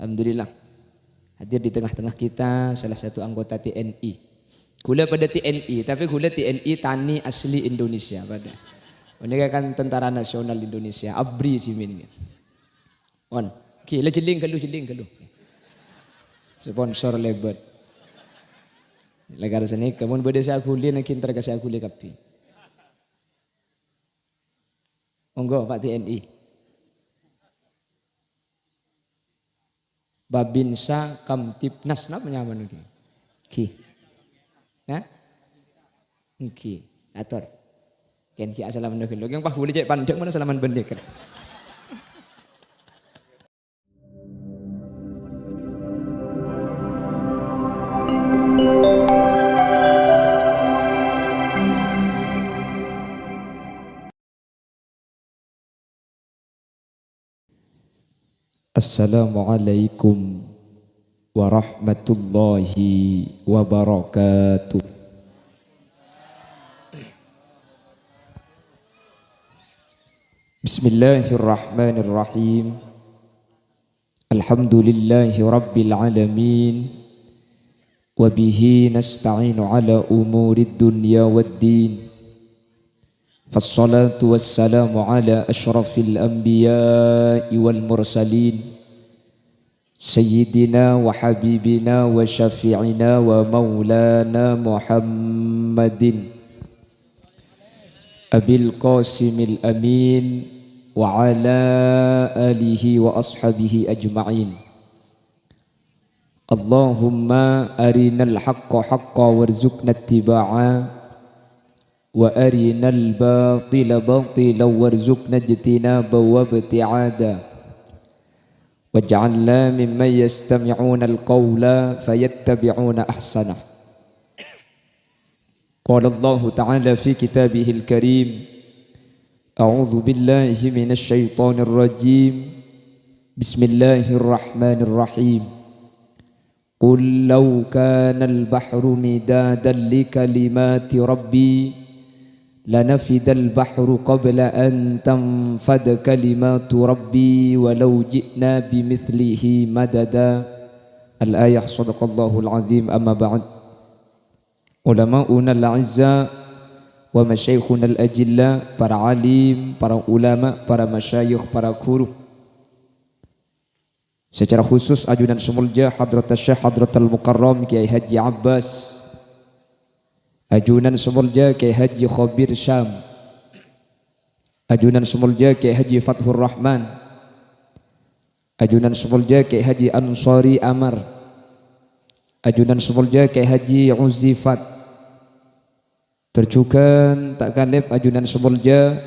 Alhamdulillah hadir di tengah-tengah kita salah satu anggota TNI. Gula pada TNI, tapi gula TNI Tani asli Indonesia pada. Ini kan Tentara Nasional Indonesia, ABRI Jimin. On, kila jeling kalu. Sponsor lebat. Lagar sini, kamu beda saya guli nak kintar kasih guli kapi. Monggo Pak TNI. Babinsa Kamtipnas namanya apa nih? Ki. Hah? Ki. Atur. Ken ki assalamualaikum. Yang Pak boleh cek pandek mana salaman bendek. Assalamualaikum warahmatullahi wabarakatuh. Bismillahirrahmanirrahim. Alhamdulillahi rabbil alamin. Wabihi nasta'inu ala umurid dunya waddin. Fassalatu wassalamu ala ashrafil anbiya'i wal mursalin Sayyidina wa habibina wa syafi'ina wa maulana Muhammadin Abil Qasimil Amin wa ala alihi wa ashabihi ajma'in. Allahumma arinal haqqa haqqa warzuqna ittiba'a wa arinal batila batila warzuqna ijtinaba wa ibti'ada waj'alna mimman yastami'una al-qawla fayattabi'una ahsanah. Qala Allah ta'ala fi kitabihil karim a'udzu billahi minasy syaithanir rajim. Bismillahirrahmanirrahim. Qul law kana al-bahru midadan li kalimati rabbi لنفد البحر قبل أن تنفد كلمات ربي ولو جئنا بمثله مددا. الآية. صدق الله العظيم. أما بعد. علماؤنا الأعزاء ومشايخنا الأجلاء, para alim, para ulama, para masyayikh, para guru, secara khusus ajudan sumulja Hadrat Syekh Hadratul Mukarram Kiai Haji Abbas, ajunan sumulja Kiai Haji Khabir Syam, ajunan sumulja Kiai Haji Fathur Rahman, ajunan sumulja Kiai Haji Ansari Amar, ajunan sumulja Kiai Haji Uzifat, terjukan tak kalib ajunan sumulja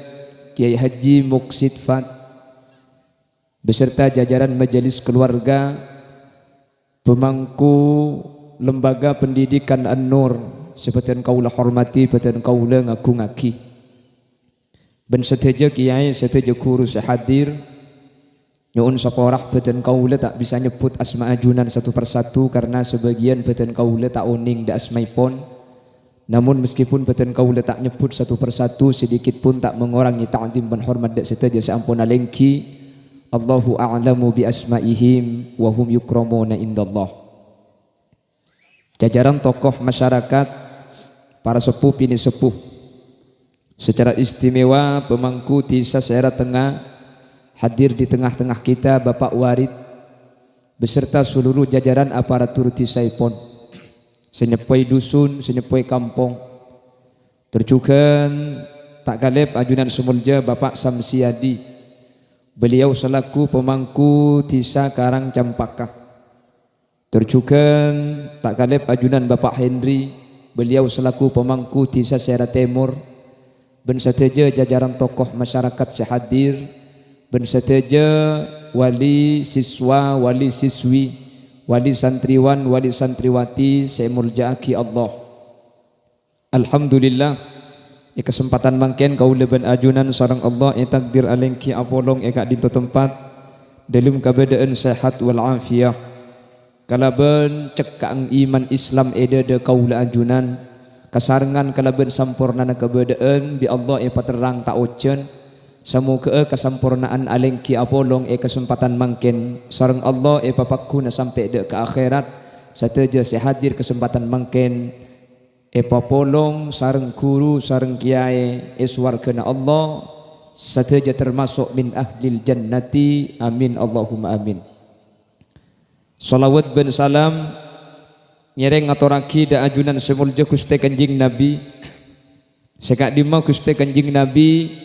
Kiai Haji Muksid Fat, beserta jajaran majelis keluarga, pemangku lembaga pendidikan An-Nur, seperti kaulah hormati, seperti kaulah ngaku ngaki. Ben seteja kiai, seteja guru sehadir. Nyuun saporah beten kaulah tak bisa nyebut asma ajunan satu persatu karena sebagian beten kaulah tak oning da asmaipun. Namun meskipun beten kaulah tak nyebut satu persatu, sedikit pun tak mengurangi ta'zim dan hormat dak seteja seampun alengki. Allahu a'lamu bi asmaihim wa hum yukramuna indallah. Jajaran tokoh masyarakat, para sepuh bini sepuh, secara istimewa pemangku desa Seera Tengah, hadir di tengah-tengah kita Bapak Warid beserta seluruh jajaran aparatur desaipun, senyepoi dusun, senyepoi kampung, terjukan tak kalib ajunan sumulja Bapak Samsiadi, beliau selaku pemangku desa Karang Campaka, terjukan tak kalib ajunan Bapak Henry, beliau selaku pemangku desa Seera Timur, ben seteja jajaran tokoh masyarakat sehadir, ben seteja wali siswa, wali siswi, wali santriwan, wali santriwati, saya muljaaki Allah. Alhamdulillah, kesempatan mangken kau leban ajunan sareng Allah takdir alengki apolong eka dinto tempat dalam keadaan sehat wal afiyah. Kalaban cekang iman Islam eda kaula ajunan kasarengan kalaban sampurna keberadaan bi Allah paterang tak ocen Semoga kesempurnaan alengki apolong kesempatan mangkin sareng Allah papakku na sampai dek ke akhirat sateja sehadir kesempatan mangkin papolong sareng guru sareng kiai swargana Allah sateja termasuk min ahlil jannati amin Allahumma amin. Salawat ben salam nyereng ngaturaki da ajunan semulja Gusti Kanjeng Nabi sekak dima Gusti Kanjeng Nabi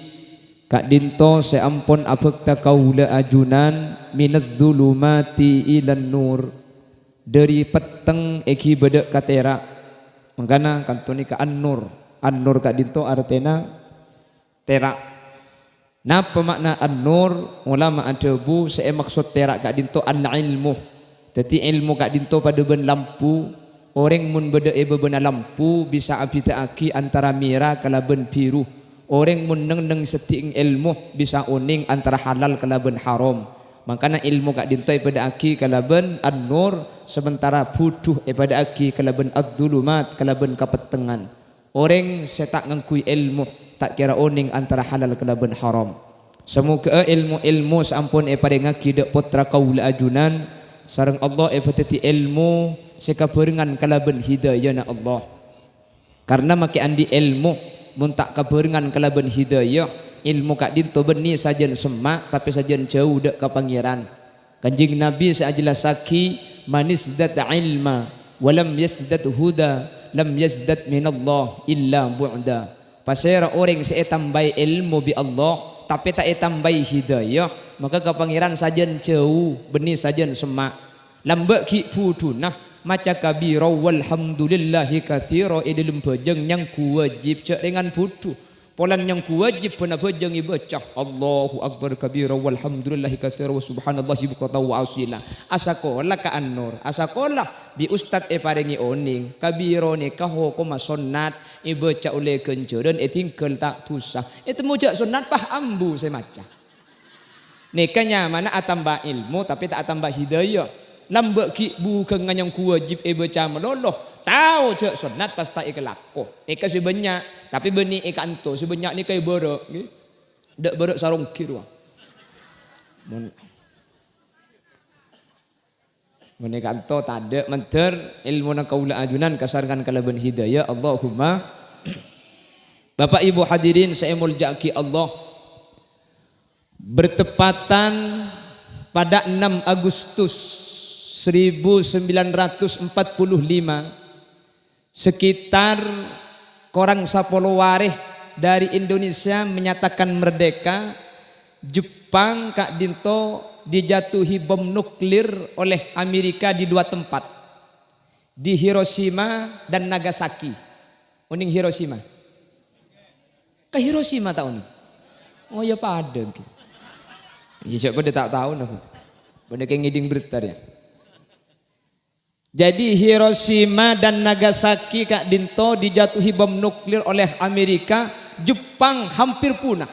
Kak dinto seampun abekta kaula ajunan minaz zulumati ilan nur dari peteng eki bedek katera mangkana kantoni ka an-nur kak dinto artena tera napa makna an-nur ulama adebu saya maksud tera kak dinto an-ilmu dadi ilmu kak dinto pada ben lampu orang mun bedek bebena lampu bisa abita aki antara merah kalaben biru. Orang mun neng seting ilmu bisa uning antara halal kalaben haram. Makanya ilmu kak dintoy pada aki kalaben an-nur sementara buduh pada aki kalaben az-zulumat kalaben kapetengan. Orang setak ngengkui ilmu tak kira uning antara halal kalaben haram. Semoga ilmu sampun pada ngaki dek putra kaula ajunan sareng Allah pada ilmu sekaberengan kalaben hidayah na Allah. Karena maki andi ilmu mun tak kaberengan kalaben hidayah ilmu kak dinto beni sajen semak tapi sajen jauh dek ka pangeran. Kanjeng Nabi sajelasaki manisdat ilma walam yasdat huda lam yasdat minallah illa bu'da. Pasera orang se tambah ilmu bi Allah tapi tak tambah hidayah maka ka pangeran sajen jauh beni sajen semak. Lambek ki pudunah maca kabira walhamdulillahi katsira dalam bajeng yang kuwajib cek dengan putu polan yang kuwajib pernah bajeng ibaca Allahu akbar kabira walhamdulillahi katsira wa subhanallahi bukratan wa asila asakola ka an-nur asakola bi ustad paringi oning kabira ne kaho koma sunnat ibaca oleh kenceran tinggal tak tusah itu mujak sunnat pah ambu saya maca nekanya mana atamba ilmu tapi tak atamba hidayah. Lambek ki bukan nganyang kuwajib baca meloloh tahu cek sunat pasta ikelako eka sebanyak tapi benih eka anto sebanyak ni kai borok dak borok sarung kirwa mun eka anto tade menter ilmu na kaula ajunan kasarkan kalaben hidayah Allahumma. Bapak Ibu hadirin saya muljaki Allah bertepatan pada 6 Agustus 1945 sekitar korang 10 wareh dari Indonesia menyatakan merdeka. Jepang kak dinto dijatuhi bom nuklir oleh Amerika di 2 tempat di Hiroshima dan Nagasaki. Uning Hiroshima ke Hiroshima tahun ini oh ya pada ya coba dia tak tahu nak benda kayak ngiding bertar ya. Jadi Hiroshima dan Nagasaki kak dinto dijatuhi bom nuklir oleh Amerika. Jepang hampir punah.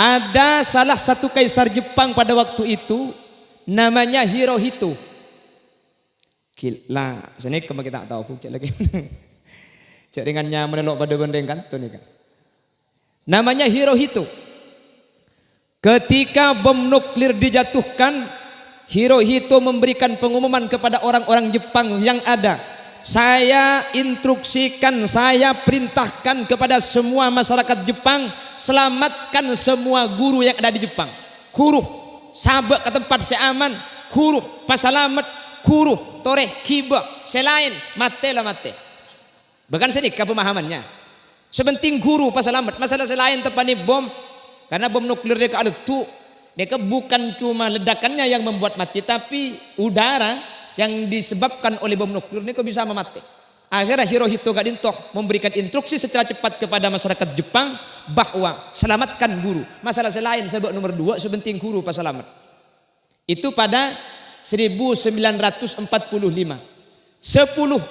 Ada salah satu kaisar Jepang pada waktu itu namanya Hirohito. Gila, sini kemana kita tahu cek lagi. Cek ringannya menelok pada bendeng kantor nih kan. Namanya Hirohito. Ketika bom nuklir dijatuhkan, Hirohito memberikan pengumuman kepada orang-orang Jepang yang ada. Saya instruksikan, saya perintahkan kepada semua masyarakat Jepang, selamatkan semua guru yang ada di Jepang. Guru, sabak ke tempat seaman, guru, pasalamat, guru, toreh, kiba, selain, mate lah mate. Bahkan sedikit pemahamannya. Sepenting guru, pasalamat, masalah selain tepani bom, karena bom nuklir dia ke tu. Mereka bukan cuma ledakannya yang membuat mati, tapi udara yang disebabkan oleh bom nuklir ini kok bisa memati. Akhirnya Hirohito kak dinto memberikan instruksi secara cepat kepada masyarakat Jepang bahwa selamatkan guru. Masalah selain sebab nomor 2 sebenting guru pas selamat. Itu pada 1945. 10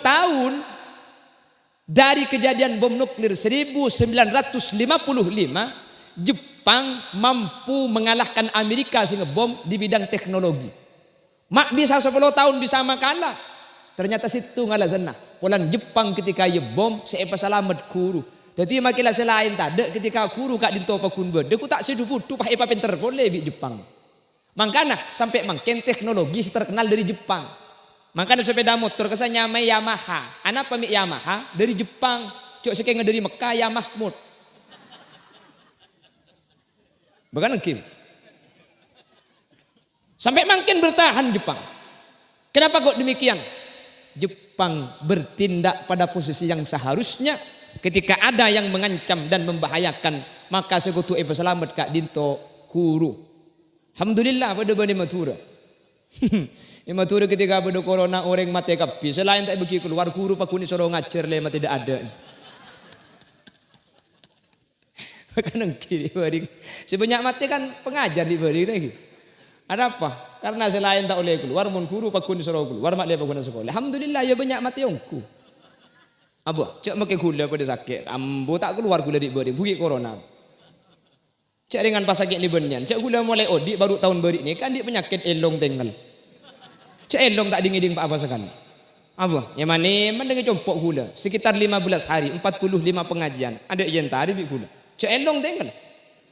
tahun dari kejadian bom nuklir 1955 Jepang mampu mengalahkan Amerika sehingga bom di bidang teknologi. Mak bisa 10 tahun bisa makalah. Ternyata situ ngalah sana. Polan Jepang ketika ye bom seepa selamat guru. Jadi makilah selain tadi ketika guru kak dinto pakun bede ku tak sedu putu pakai apa pinter boleh di Jepang. Makanya sampai makin teknologi terkenal dari Jepang. Makanya sepeda motor kesannya nyamai Yamaha. Anak pamik Yamaha dari Jepang. Cok sekengah dari Mekah ya Mahmud. Bukan kim. Sampai makin bertahan Jepang. Kenapa kok demikian? Jepang bertindak pada posisi yang seharusnya ketika ada yang mengancam dan membahayakan maka sekutu selamat kak dinto guru. Alhamdulillah pada bani matura. Matura ketika pada corona orang mati kapi selain tak begitu keluar guru pakuni soro ngajar lema tidak ada. Kan kiri baring. Sebanyak mati kan pengajar di baring lagi. Ada apa? Karena selain tak boleh keluar mun guru pakun disuruh keluar mak dia pakun sekolah. Alhamdulillah ya banyak mati ongku. Abu, cak make gula pada sakit. Ambo tak keluar gula di baring buki corona. Cak dengan pas sakit ni benian. Cak gula mulai odik baru tahun baru ni kan dia penyakit elong tengel. Cak elong tak dingin apa sekali. Abu, yang mana mendengar compok gula sekitar 15 hari 45 pengajian. Ada yang tadi bi gula. Cak elong tengel.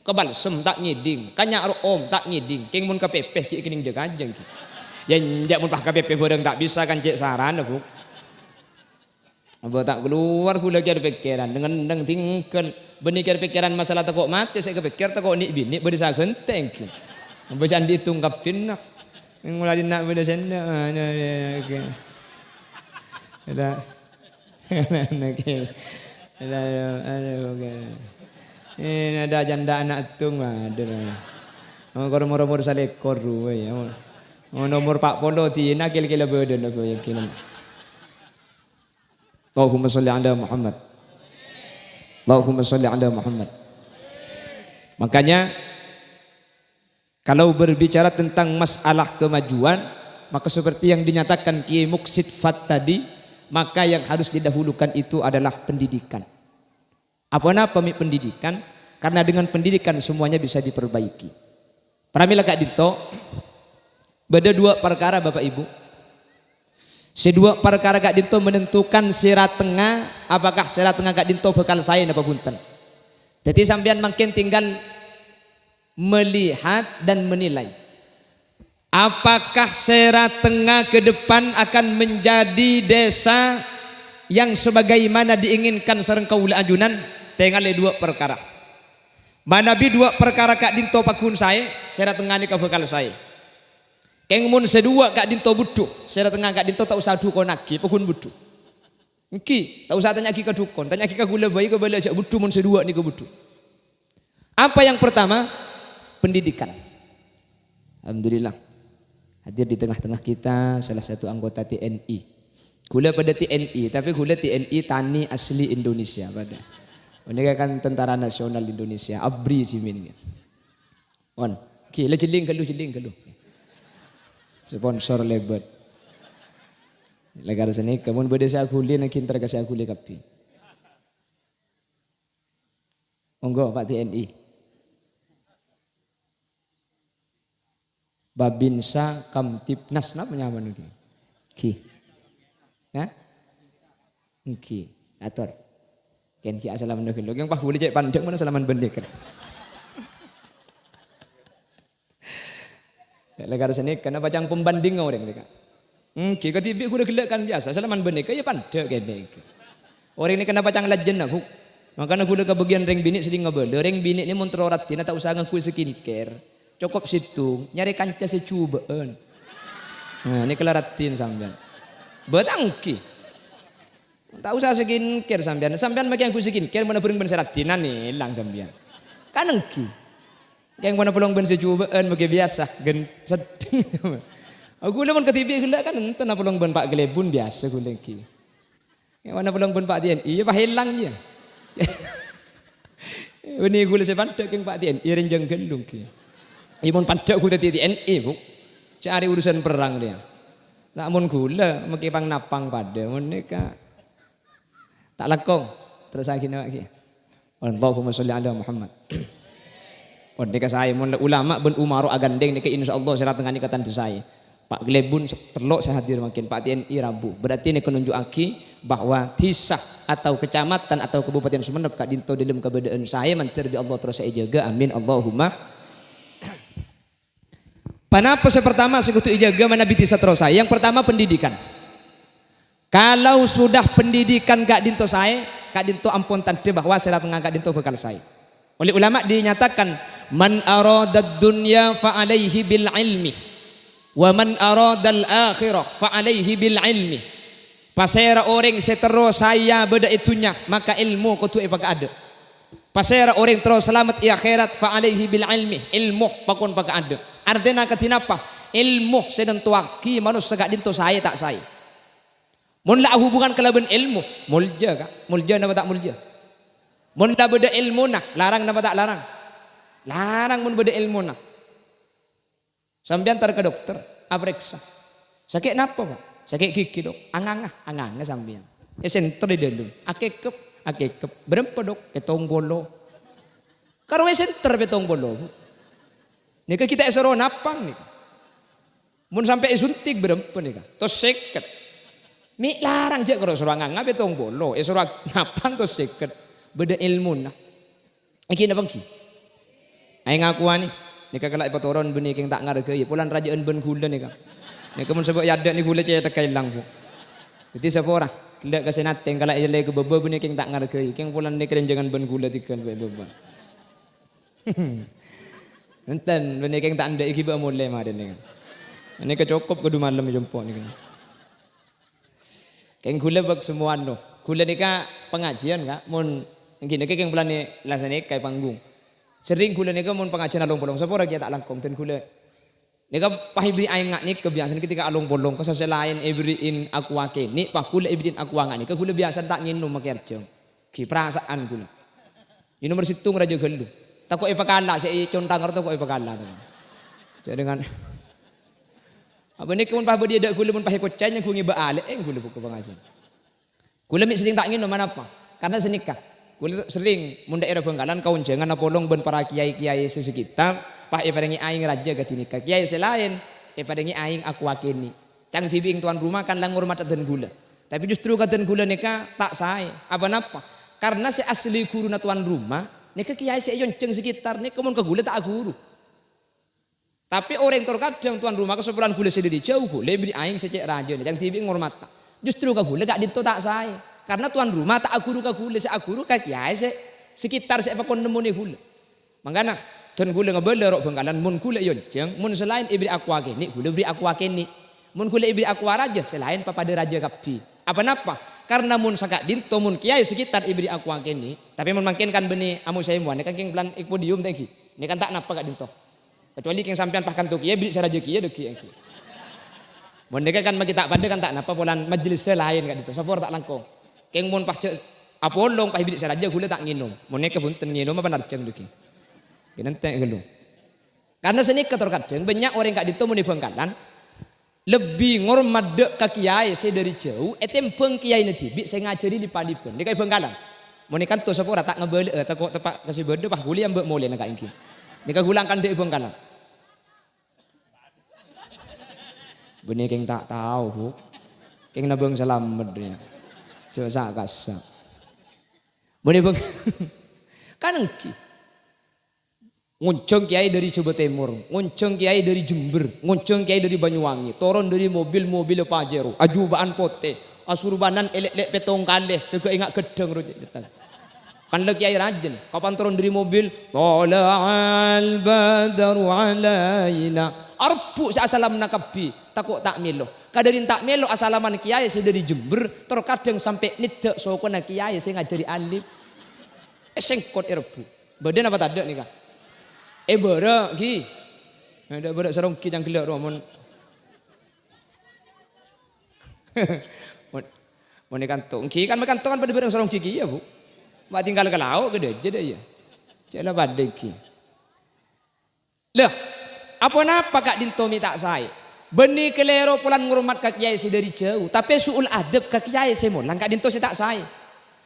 Kebal sem tak ngiding, kanyak om tak ngiding, keng mun kepepeh ki kening jegajeng ki. Yang jak mun pah kepepeh bodeng tak bisa kan cek saran aku. Abo tak keluar gula kira pikiran dengan deng tingkel benih kira pikiran masalah takok mati saya kepikir takok nik bini beri sa genteng ki. Bacaan dihitung kapin nak. Mulai nak beda senda. Ada. Ada. Ini ada janda anak tung ada. Kalau umur salekor ruwe ya. Nomor Pak Polo tina kil-kil badan aku yakin. Allahumma sholli ala Muhammad. Allahumma sholli ala Muhammad. Makanya kalau berbicara tentang masalah kemajuan, maka seperti yang dinyatakan Kiai Muksid Fat tadi, maka yang harus didahulukan itu adalah pendidikan. Apa pendidikan? Karena dengan pendidikan semuanya bisa diperbaiki. Pramila Kak Dinto, beda dua perkara Bapak Ibu. Sedua perkara Kak Dinto menentukan sirat tengah, apakah sirat tengah Kak Dinto bekal saya apa punten. Jadi sampean makin tinggal melihat dan menilai. Apakah sirat tengah ke depan akan menjadi desa yang sebagaimana diinginkan sareng kaula ajunan? Tinggal dua perkara. Manabi dua perkara Kak Dinto pakun saya tengah ni ka bekal saya. Keng mun sedua Kak Dinto butuh, saya tengah Kak Dinto tak usah dukon lagi, pakun butuh. Iki, tak usah tanya ki ka dukon, tanya ki ka gula bayi ka bala ajak butuh mun sedua ni ka butuh. Apa yang pertama? Pendidikan. Alhamdulillah. Hadir di tengah-tengah kita salah satu anggota TNI. Gula pada TNI, tapi gula TNI Tani asli Indonesia pada. Ini kan Tentara Nasional Indonesia, ABRI cimin. On, ki jeling kelu. Sponsor lebat. Legar sini, kamu berdesa guli nak kintar kasih guli kapi. Monggo Pak TNI. Babinsa Kamtipnas namanya apa nih? Ki. Hah? Ki. Atur. Ken ki assalamualaikum. Yang pah boleh cek pandek mana salaman bendek. Legar sini karena bacang pembanding orang mereka. Ki ketibi kuda gelak kan biasa salaman bendek ya pandek kene. Orang ini kena bacang lajen aku. Makanya kuda kebagian reng bini seding ngabel. Reng bini ini mun teroratin tak usah ngaku skincare. Cukup situ nyari kanca secubaan. Nah ini kelaratin sampean. Betangki. Tak usah skincare sampean. Sampean make aku skincare mana bering ben seratinan nih hilang sampean. Kan engki. Yang mana pelong ben secubaan make biasa gen sedeng. Aku lemon ketibi gila kan enten pelong ben Pak Gelebun biasa ku lagi. Yang mana pelong ben Pak TNI ya Pak hilang dia. Ini gula sepantek yang Pak TNI renjang gelung ki. Imun pandak ku tadi TNI bu. Cari urusan perang dia. Namun gula make pang napang pada mereka. Tak lakong terus lagi nak lagi. Allahumma sholli ala Muhammad. Ondeka saya mun ulama ben Umaru agandeng nek insyaallah serat tengah nikatan saya. Pak Gelebun terlok saya hadir makin Pak TNI Rabu. Berarti ini menunjukkan bahwa tisah atau kecamatan atau kabupaten Sumeneb Kak Dinto dalam keberadaan saya mantir di Allah terus saya jaga amin Allahumma. Panapa pertama sekutu ijaga mana biti terus saya. Yang pertama pendidikan. Kalau sudah pendidikan Kak Dinto saya, Kak Dinto ampun tante bahwa saya datang Kak Dinto bekal saya. Oleh ulama dinyatakan man aradad dunya fa alaihi bil ilmi wa man aradal akhirah fa alaihi bil ilmi. Pasera orang seterus saya beda itunya maka ilmu kutu ipaka ada. Pasera orang terus selamat di akhirat fa alaihi bil ilmi ilmu pakon paka ada. Artinya katinapa ilmu sedang tuaki manusia Kak Dinto saya tak saya. Mun la hubungan kelaban ilmu mulja Kak mulja nama tak mulja. Mun dah beda ilmu nak larang nama tak larang. Larang mun beda ilmu nak. Sampai antar ke dokter aperiksa. Sakit napa Pak? Sakit gigi dok. Anganga sampean. Senter di dalam. Akekep. Berapa dok? Petong bolo. Karo senter petong bolo. Nika kita esoro napang nika. Mun sampai suntik berapa nika? Tos seket. Mi larang je karo suruh anganga petong bolo. Esoro napang tos seket. Beda ilmu nah. Iki na bangki. Ay ngakuan ni. Nika kalak patoron benih keng tak ngargai. Pulan rajaan ben gula nika. Nika mun sebab yada ni gula caya tekai lang po. Jadi siapa orang? Kelak kasi nating kalak ilay ke beba benih keng tak ngargai. Keng pulan ni keren jangan ben gula tikan beba. Enten benih keng tak anda iki ba mulai mah den nika. Nika cukup kudu malam jumpa nika. Keng gula bag semua no. Gula nika pengajian Kak. Mun gini keng pulan ni lasane kai panggung. Sering gula nika mun pengajian alung bolong. Siapa orang tak langkong ten gula. Nika pahibri aing ngak ni kebiasaan ketika alung bolong kesasa lain ibriin aku wake ni pah gula ibriin aku ngak ni ke gula biasa tak nginum makerjeng. Ki perasaan gula. Ini nomor situng raja gelu. Takut ipakala si contang ngerti kok ipakala tu. Jadi dengan apa ni kemun pah dia dak gula mun pah kocanya ku ngiba ale gula buku pengajian. Gula mi sering tak nginum mana apa? Karena senikah. Gula sering mun daerah Bangkalan kaun jangan apolong ben para kiai-kiai sesekitar pah paringi aing raja gatinika. Kiai selain paringi aing aku wakini. Cang tibing tuan rumah kan lang ngurmat den gula. Tapi justru katen gula nika tak sae. Apa napa? Karena si asli guru na tuan rumah nika kiai si yonceng sekitar nika mun ke gula tak guru. Tapi orang terkadang tuan rumah kesepulan gula sendiri jauh gula beri aing secek raja ni. Cang tibing ngurmat. Justru ke gula gak dito tak sae. Karena tuan rumah tak guru ke gula si guru ke kiai si sekitar si apa kon nemu ni gula. Mangkana dan gula ngebela rok Bangkalan mun gula yonceng mun selain ibri aku akeni gula beri aku akeni mun gula ibri aku raja selain papada raja kapi apa napa karena mun sakak dinto mun kiai sekitar ibri aku akeni tapi mun mungkin kan benih amu saya muan kan keng plan podium tengki ini kan tak napa kak dinto kecuali keng sampean pahkan tu kiai beri saraja kiai deki aki mun deka kan bagi tak pada kan tak napa polan majelis selain kak dinto sapor tak langkong keng mun pas apolong pah ibri saraja gula tak nginum mun nek bunten nginum apa narjeng deki nanti gelu. Karena seni keterkadang banyak orang kak dito muni Bangkalan lebih ngormat dek ke kiai saya dari jauh etempeng kiai nanti bi saya ngajari di padipen di kai Bangkalan. Muni kan tu sepora tak ngebeli tak kok tepak kasih berde pah guli yang mbek mulai nak ingki. Nika gulangkan dek Bangkalan. Benih keng tak tahu. Keng nabeng selamat dia. Coba sak kasak. Muni bang kan engki. Ngunceng kiai dari Jawa Timur, ngunceng kiai dari Jember, ngunceng kiai dari Banyuwangi, turun dari mobil Pajero, ajubaan pote, asurbanan elek-elek petong kaleh, tega ingat gedeng rojek detal. Kan lagi kiai rajin, kapan turun dari mobil, tola'al badaru alaina, arpu sasalam nakabi, takut tak melo. Kadarin tak melo asalaman kiai saya dari Jember, terkadang sampai nidak sokona kiai saya ngajari alif, sengkot erbu, badan apa tak ada nih kak? Berak ki. Ada berak sarong ki yang gelak romon. Mun kantung ki kan kantongan pada berak sarong ki ya, Bu. Mak tinggal ke laut ke deje dah ya. Caklah badai ki. Lah, apa napa Kak Dinto minta saya? Benih kelero pulan ngurmat kak kiai si dari jauh, tapi suul adab kak kiai si mulang Kak Dinto si tak saya.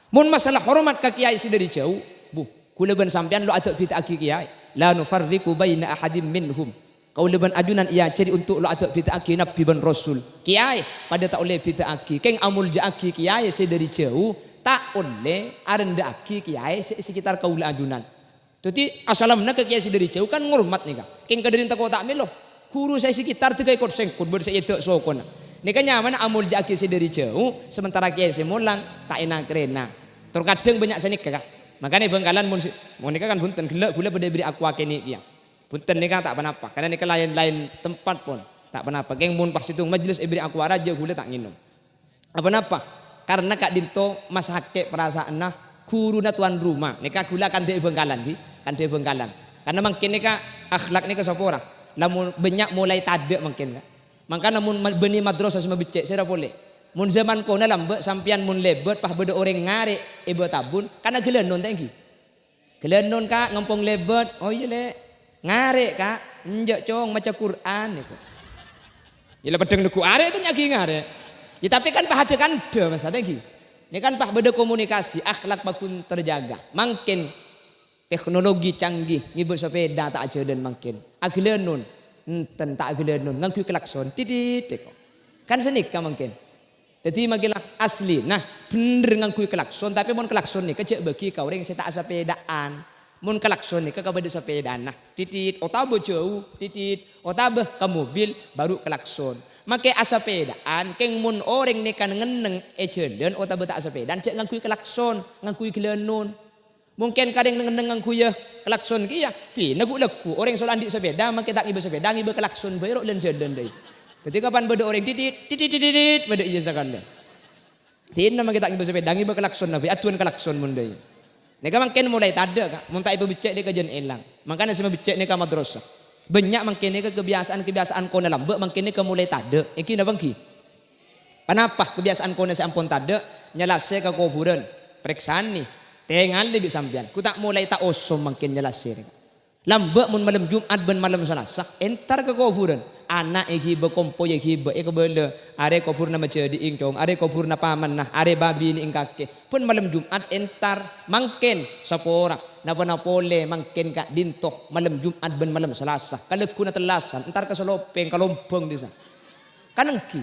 Mun masalah hormat kak kiai si dari jauh, Bu, kula ben sampean lo adab kita aki kiai. La nufarriqu baina ahadim minhum. Kau leban ajunan ia cari untuk lo adab kita aki nabi ban rasul. Kiai pada tak oleh kita aki. Keng amul ja aki kiai saya dari jauh, tak oleh arendaki kiai sekitar kaula ajunan. Jadi asalamna ke kiai dari jauh kan ngurmat nih kak. King kadarin tak kota melo. Guru saya sekitar 3 ekor sengkut ber saya itu sokona. Nih kan nyaman amul jaki dari jauh sementara kiai semulang tak enak kerena. Terkadang banyak senik kak. Makanya Bengkalan mau nikah kan bunten gula beri aku akeni dia. Bunten nikah tak apa-apa. Karena nikah lain-lain tempat pun tak apa-apa. Keng mun pas itu majelis beri aku raja gula tak nginum. Apa-apa. Karena Kak Dinto mas hake perasaan nah guru na tuan rumah nikah gula kan dia Bengkalan kan dia Bengkalan karena mungkin nikah akhlak nikah sopora namun banyak mulai tade mungkin kak maka namun benih madrasah sama becek saya boleh mun zaman kona lambe sampian mun lebet pah beda orang ngare ibu tabun karena gelenon tengki gelenon kak ngempong lebet oh iya le ngare kak njak cong maca Quran itu ya pedeng neku are itu nyaki ngare. Ya tapi kan pah ada kan de mas lagi. Ini kan pah beda komunikasi, akhlak bakun terjaga. Makin teknologi canggih, ngibut sepeda tak aja dan makin. Agelenun, enten tak agelenun, ngangku klakson, titit. Kan senika makin. Jadi makilah asli. Nah bener ngangku klakson, tapi mon klakson nih kecek bagi kau orang saya tak sepedaan. Mun klakson nih kau beda sepeda. Nah titit, otabe jauh, titit, otabe ke mobil baru klakson. Make asapedaan keng mun orang ni kan ngeneng ejelen otak betak asapedaan cek ngangkui klakson ngangkui gelenon mungkin kadang ngeneng ngangkui ya klakson kia ti nagu leku orang soal andik sepeda make tak ngibe sepeda ngibe klakson bayar len jelen deh jadi kapan beda orang titit beda iya sekali ti nama kita ngibe sepeda ngibe klakson nabi atuan klakson mun deh neka mungkin mulai tada kak mun tak ibu becek dia kajian elang makanya sama becek neka madrasah banyak mungkin kebiasaan kona lambek mungkin mulai tade iki na bangki kenapa kebiasaan kona si ampun tade nyelase ke kuburan periksaan nih tengal lebih sampean ku tak mulai tak osom mungkin nyelase lambek mun malam Jumat ben malam Selasa entar ke kuburan anak iki bekompo iki be kebele are kubur na jadi ingcong are kubur na paman nah are babi ni ing kake pun malam Jumat entar mungkin saporak napa pole mangken Kak Dinto malam Jumat ben malam Selasa kaleku na telasan entar ke selopeng kalompong di sana kanengki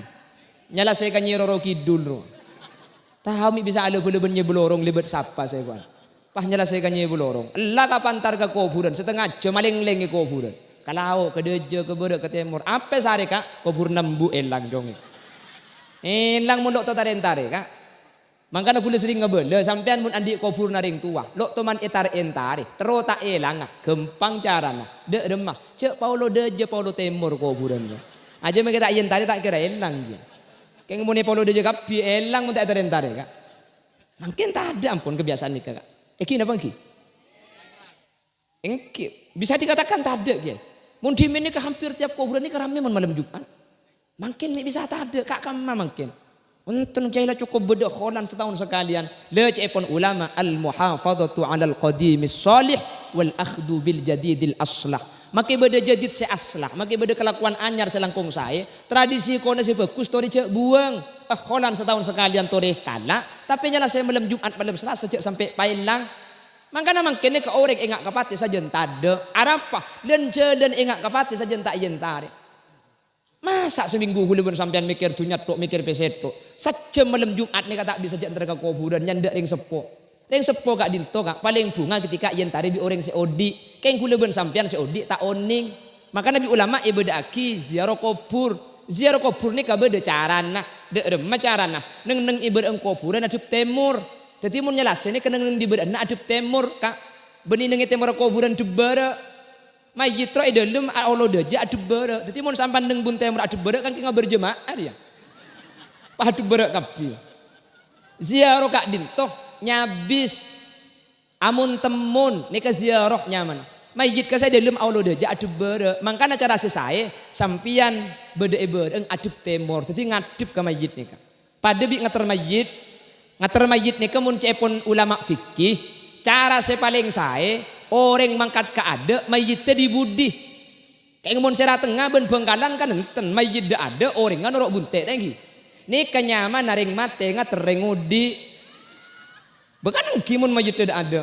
nyala saya kan nyiroro kidul ro tahu mi bisa ada bulu benye belorong libet sapa saya kan pah nyala saya kan nye belorong lah kapan tar ke kuburan setengah jam maling lengi kuburan kalau ke deje ke bere ke timur apa sare Kak kubur nembu elang jonge elang mondok to tare Kak mangkana kula sering ngebele sampean mun andi kubur naring tua lo toman etar entare tero tak elang gempang carana de remah cek paulo deje paulo timur kuburannya aja me kita entare tak kira elang dia keng mun paulo deje kapi elang mun tak etar entare Kak mungkin tak ada ampun kebiasaan nikah Kak iki napa ki engki bisa dikatakan tak ada ki mun di ini ke hampir tiap kuburan ini kerame mun malam Jumat mungkin bisa tak ada Kak kama mungkin Untung jahila cukup beda kholan setahun sekalian. Lepon ulama al-muhafadhatu 'alal qadimis salih wal akhdu bil jadidil aslah. Maki beda jadid se aslah, maki beda kelakuan anyar selangkung saya. Tradisi kona se bagus tori cek buang. Kholan setahun sekalian tori kala, tapi nyala saya malam Jumat malam Selasa cek sampai pailang. Mangkana mangkene ke orek engak kapati saja tade. Arapa dan jalan engak kapati saja tak yentare. Masa seminggu hulun sampean mikir dunya tok mikir peset tok. Saja malam Jumat nih kata bisa jantar ke kuburan nyandak ring sepo. Ring sepo gak dinto gak paling bunga ketika yen tari bi orang seodi. Keng hulun sampean seodi tak oning. Maka Nabi ulama ibadaki ziarah kubur. Ziarah kubur nih kabeh carana, de remah carana. Neng ibadah kuburan adep timur. Dadi mun nyelasene keneng di ibadah adep timur kak. Beni neng timur kuburan debara. Mayitro idalem Allah daja adep bara. Dadi mun sampean neng bun timur adep bara kan kita berjemaah ya. Pah adep bara kabeh. Ziarah kak dinto nyabis amun temun nika ziarah nyaman. Mayit ka saya dalem Allah daja adep bara. Mangkana cara sesae sampian beda ibadah adep timur. Dadi ngadep ka mayit nika. Pada bi ngater mayit nika mun cepon ulama fikih cara saya paling sae orang mangkat ke ada mayitnya dibudi kayak ngomong serah tengah ben Bengkalan kan enten mayit ada orang kan orang bunte tadi ini kenyaman naring mate nggak terengudi bukan kimun mayit tidak ada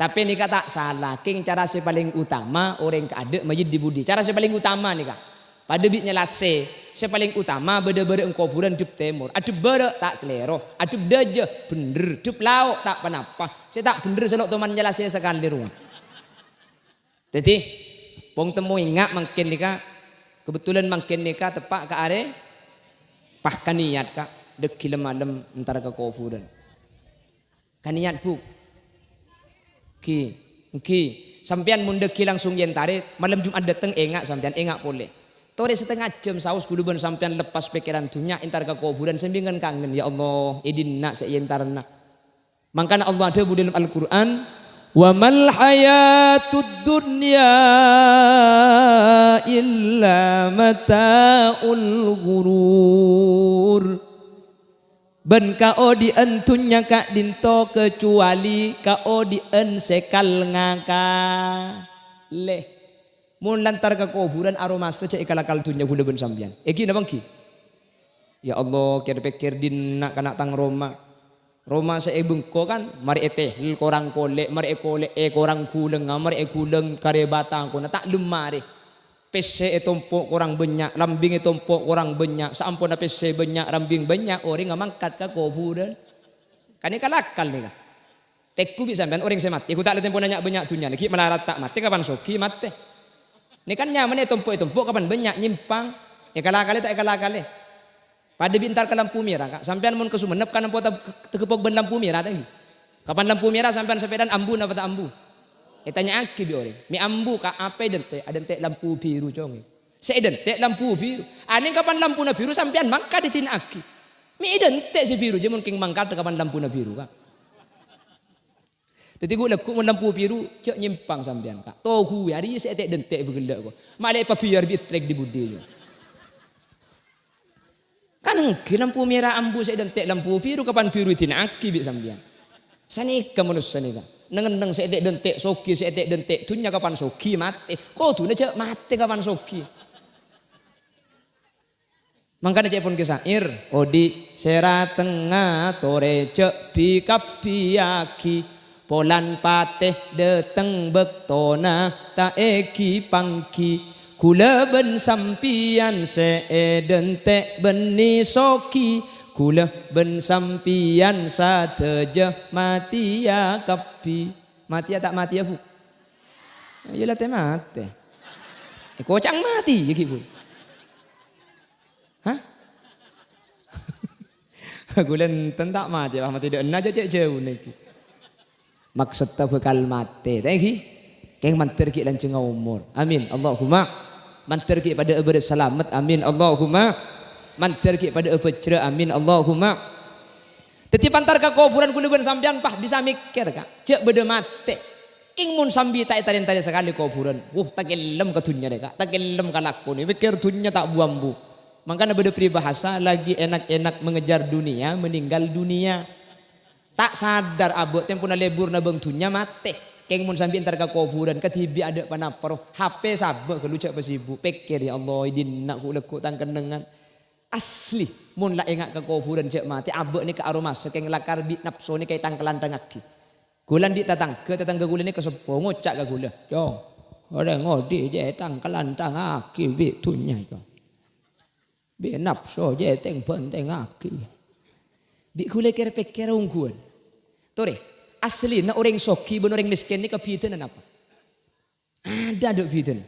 tapi ini kata salah king cara si paling utama orang ke ada mayit dibudi cara si paling utama nih kak Pada bitnya lase, paling utama beda-beda kuburan dup timur. Ada beda tak kelero, ada daja bener, dup lauk tak panapa. Saya tak bener selok teman lase sekali rumah. Jadi, pong temu ingat mungkin nika, kebetulan mungkin nika tepak ke are, pah kaniat kak, dekil malam antara ke kuburan. Kaniat bu, ki, sampean mundeki langsung yentare, malam Jumat dateng engak sampean engak boleh. Tore setengah jam saus guluban sampean lepas pikiran dunia entar ke kuburan sembingan kangen ya Allah idin nak seyentarna. Mangkana Allah ada dalam Al-Qur'an, wa mal hayatud dunya illa mata'ul ghurur. Ben kao di entunya kak dinto kecuali kao di en sekal ngaka leh mun lantar ke kuburan aroma saja ikalakal dunya gula ben sambian eki na bangki ya Allah kira pikir din nak kana tang Roma sa bengko kan mari eteh korang kolek mari kolek korang kuleng mari kuleng kare batang ko na tak lemari pese tompok orang banyak, lambing tompok orang banyak, saampun pese banyak, lambing banyak, orang ngamangkat ke kuburan. Kan ini kalakal nih kan. Tekku bisa sampean orang saya mati, aku tak ada tempo nanya banyak dunia, nih melarat tak mati kapan soki mati. Ini kan nyaman tompok kapan banyak nyimpang, kalakal tak kalakal. Pada bintar ke lampu merah, kak. Sampean mun ke Sumenep kan nampo tegepok ben lampu merah tadi. Kapan lampu merah sampean sepedan ambu apa tak ambu? Tanya aki bi orang, mi ambu ka apa dente, ada dente lampu biru cong. Saya dente lampu biru. Ane kapan lampu na biru sampean mangka ditin aki. Mi dente si biru, je mungkin mangka kapan lampu na biru kak. Tadi gue lekuk lampu biru cek nyimpang sampean kak. Tohu hari saya tek dente bergelak kok. Malai papiar bi trek di budi je. Kan lampu merah ambu saya dente lampu biru kapan biru ditin aki bi sampean. Sanika manusia nika. Nengeneng seedek dentek soki seedek dentek dunia kapan soki mati. Kau tuh aja mati kapan soki. Mangkana cek pun kesair. Odi sera tengah tore cek bikap biaki. Polan pateh deteng bektona ta eki pangki. Kula ben sampian seedentek beni soki. Kula ben sampian sateja mati ya kapi. Mati ya tak mati ya bu? Iyalah teh mati. Kocang mati ya bu. Hah? Gulen tentak mati lah mati dah aja cek jauh nih. Maksud tak bekal mati. Thank keng manter ki lanceng umur. Amin. Allahumma manter ki pada berselamat. Amin. Allahumma manter ki pada pecera amin Allahumma. Teti pantar ka kuburan kuliban sampean pah bisa mikir kak. Cek beda mate. King mun sambi tak tadi sekali kuburan. Tak gelem ke dunya deh kak. Tak gelem ka lakon. Mikir dunya tak buambu. Makanya beda peribahasa lagi enak-enak mengejar dunia meninggal dunia. Tak sadar abot tempo na lebur na bang dunya mate. King mun sambi antar ka kuburan ketibi ada panaparo. HP sabek kelucak pasibu. Pikir ya Allah idin nak kulekuk tang kenengan. Asli mun la engak ke kuburan cek mati abek ni ke aroma sekeng lakar bi nafsu ni kay tangkelan tangaki gulan di tetangga gulan ni kesepo ngocak ke gula jong ora ngodi je tangkelan tangaki bi dunya jong bi nafsu je teng benteng aki bi gula kira pikir ungguan tore asli na orang soki ben orang miskin ni kepiten apa ada dok piten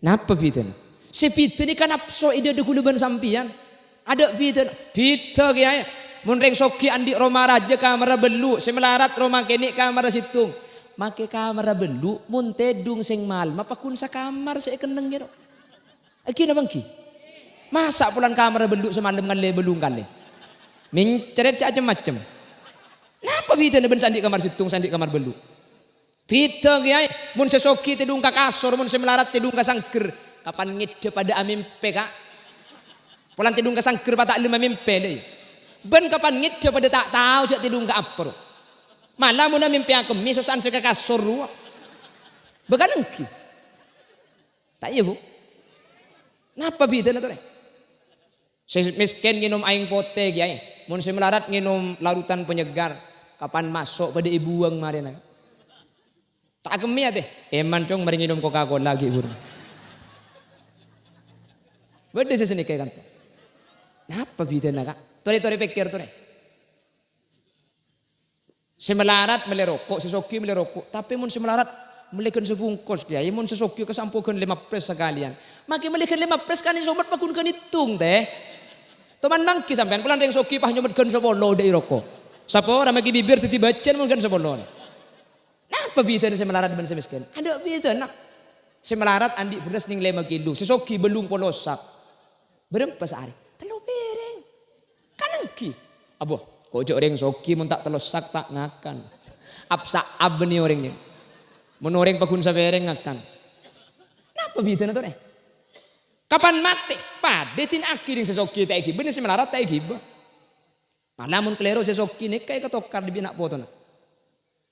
napa piten si piten ni kan nafsu ide de gula ben sampian ada pita kiai mun reng soki andi Roma raja kamera belu semelarat Roma kene kamera situng make kamera belu mun tedung sing mal mapakun sa kamar saya keneng gitu aki na bangki masa pulan kamera belu semalam ngale belung kali minceret macam-macam napa pita na ben sandi kamar situng sandi kamar belu pita kiai mun sesoki tedung ka kasur mun semelarat tedung ka sangker kapan ngide pada amimpe kak pulang tidung ke sangker patak lima mimpi deh. Ben kapan ngit pada tak tahu jak tidung ke apa. Malah mun mimpi aku misosan seka kasur ruak. Bekan engki. Tak iya bu. Napa bida na tore? Saya miskin nginum aing pote kiai. Mun saya melarat nginum larutan penyegar. Kapan masuk pada ibu uang marina. Tak kemia teh. Eman cong mari nginum Coca-Cola lagi bur. Beda sesini kayak kan. Napa bidana kak? Tori pikir tuh nih. Semelarat melerokok, sesoki melerokok. Tapi mun semelarat melikan sebungkus dia. Mun sesoki kesampukan 5 pres sekalian. Makin melikan 5 pres kan sobat pakun kan hitung teh. Teman nangki sampean pulang yang soki pah nyobat kan sebolo dari rokok. Sapa orang magi bibir titi bacan mun kan sebolo. Napa bidana semelarat ben semiskin? Ada bidana. Semelarat andi beras ning 5 kilo. Sesoki belum polosak. Berapa sehari? 3 piring. Kan nangki. Aboh. Kocok orang soki mun tak telosak tak ngakan. Apsa abni orangnya. Mun orang pakun sabereng ngakan. Napa bidana tuh nih? Kapan mati? Padetin akhir yang sesoki tak iki. Bener semelarat tak iki. Namun klero sesoki nih kayak ketokar di binak foto.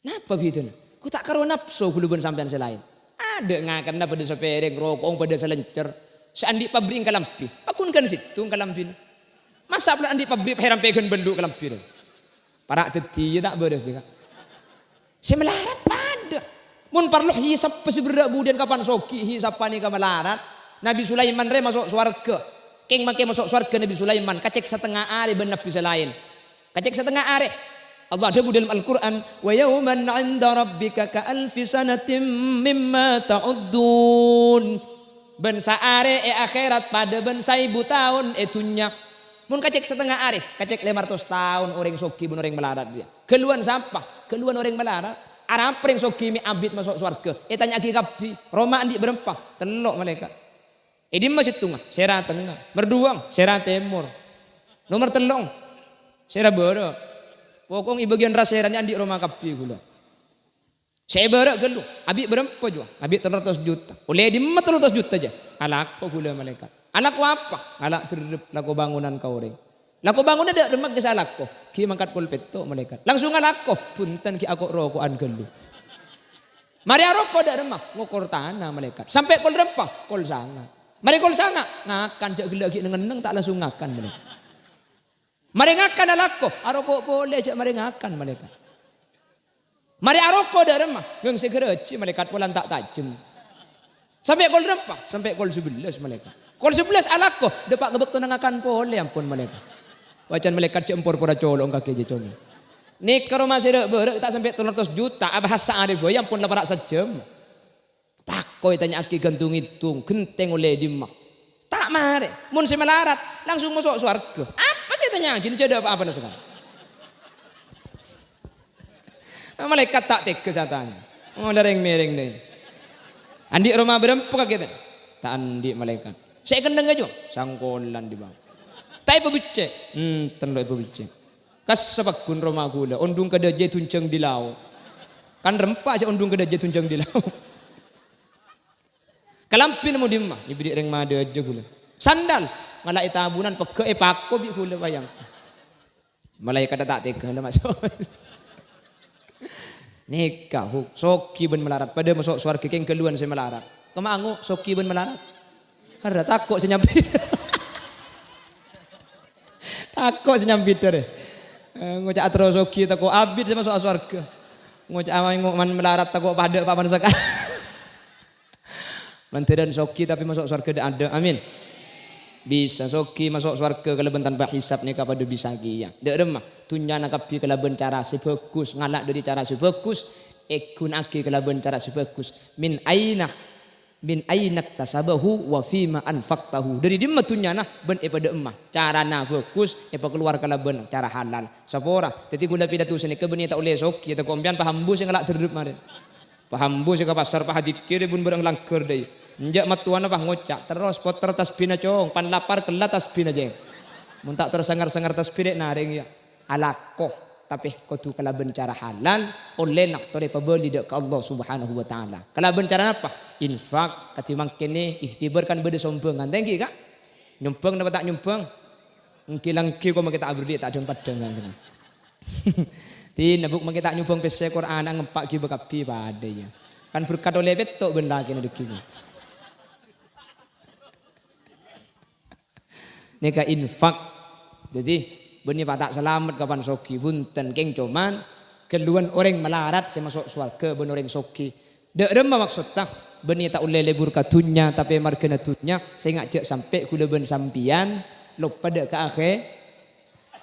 Napa bidana? Ku tak karo nafsu kuluban sampean selain. Ada ngakan na pada sabereng rokok pada selencer. Seandi pabrik kalampi. Pakun kan situ kalampi. Masa pula andi pabrik heran pegan benduk kalampi. Para teti tak beres juga. Semelarat pada. Mun parloh hisap pesi berak budian kapan soki hisap pani kamelarat. Nabi Sulaiman re masuk swarga. Keng make masuk swarga Nabi Sulaiman. Kacek setengah are ben nabi selain. Kacek setengah are. Allah ada dalam Al-Quran. Wa yawman 'inda rabbika ka alfi sanatin mimma ta'uddun. Ben saare akhirat pada ben 1000 tahun tunyak. Mun kacek setengah are, kacek 500 tahun orang soki bun orang melarat dia. Keluan sampah, keluan orang melarat. Arab orang soki mi abid masuk surga. Tanya lagi kapi, Roma andi berempah, telok mereka. Di masjid tengah, sera tengah. Berduang, sera timur. Nomor telong, sera berok. Pokong i bagian raseranya andi Roma kapi gula. Saya berok gelu, abid berempah juga. Abid 300 juta. Oleh di 300 juta aja. Alak po gula malaikat. Anak ko apa? Alak terhadap laku bangunan kau orang. Laku bangunan dak remak ke salak ko. Ki mangkat pulpit to malaikat. Langsung alak ko. Punten ki ako rokoan gelu. Mari aroko dak remak. Ngokor tanah malaikat. Sampai kol rempah. Kol sana. Mari kol sana. Ngakan jak gelagi nengeneng tak langsung ngakan malaikat. Mari ngakan alak ko. Aroko boleh jak mari ngakan malaikat. Mari aroko dak remak. Ngang segereci malaikat pulang tak tajam. Sampai kol rempah. Sampai kol 11 malaikat. Kol 11 alak ko, depak ngebek tunangakan boleh ampun malaikat. Wacan malaikat cempur pura colong kaki je colong. Nik karo masih berek tak sampai 300 juta, abah saari boy ampun laparak sejam. Pakoi tanya aki gantung hitung, genteng oleh dimak. Tak mare, mun semelarat langsung masuk surga. Apa sih tanya gini coba apa sekarang? Malaikat tak tega satanya. Oh dereng-mereng deh. Andi rumah berempuk kita. Tak andi malaikat. Saya kendang aja, sangkolan di bawah. Tai pebicek, tenloi pebicek. Kas sebakun rumah gula, ondung kada je tunceng di lau. Kan rempah aja ondung kada je tunceng di lau. Kalampin mau dimah, ibrik reng made aja gula. Sandal, malah itabunan peke pako bi gula bayang. Malah kada tak tega lah masuk. Nikah, soki ben melarat, pada masuk suar keng keluan saya melarat. Kemangu soki ben melarat. Ada takut senyampit. Takut senyampit deh. Ngocak terus soki takut abid sama soal surga. Ngocak man melarat takut pada paman sekali. Manteran soki tapi masuk surga ada. Amin. Bisa soki masuk surga kalau tanpa hisap nih kepada bisa kia. Dek remah tunyana kapi kalau cara sebagus ngalak dari cara sebagus ekun aki kalau cara sebagus min ainak tasabahu wa fima anfaqtahu. Dari dimma tunyana ben pada emah carana bagus keluar kalau ben cara halal. Sapora teti gula pidato sini kebeni tak oleh soki ta kompian paham bus yang ngalak terdup mare. Paham bus ke pasar pah dikir bun berang langker deui. Njak matuana pah ngocak terus poter tasbih cong pan lapar kelat tasbih aja. Mun tak terus sangar-sangar tasbih naring ya. Alakoh tapi kudu kalaban cara halal oleh nak tore pabeli dak ke Allah Subhanahu wa taala. Kalaban cara apa? Infak katimbang kene ihtibarkan beda sombongan. Tengki kak. Nyumbang dapat tak nyumbang? Ngkilang ki kok kita abdi tak ada padang kan. Ti nabuk kita nyumbang pese Quran ngempak ki bekapi pada ya. Kan berkat oleh betok ben lagi rezeki. Nika infak. Jadi benih patak selamat kapan soki bunten keng cuman keluan orang melarat saya masuk surga ben orang soki. Dek remah maksud tak Beni tak ulai lebur katunya tapi markena tunya saya ngajak sampai kula ben sampian lupa pada ke akhir.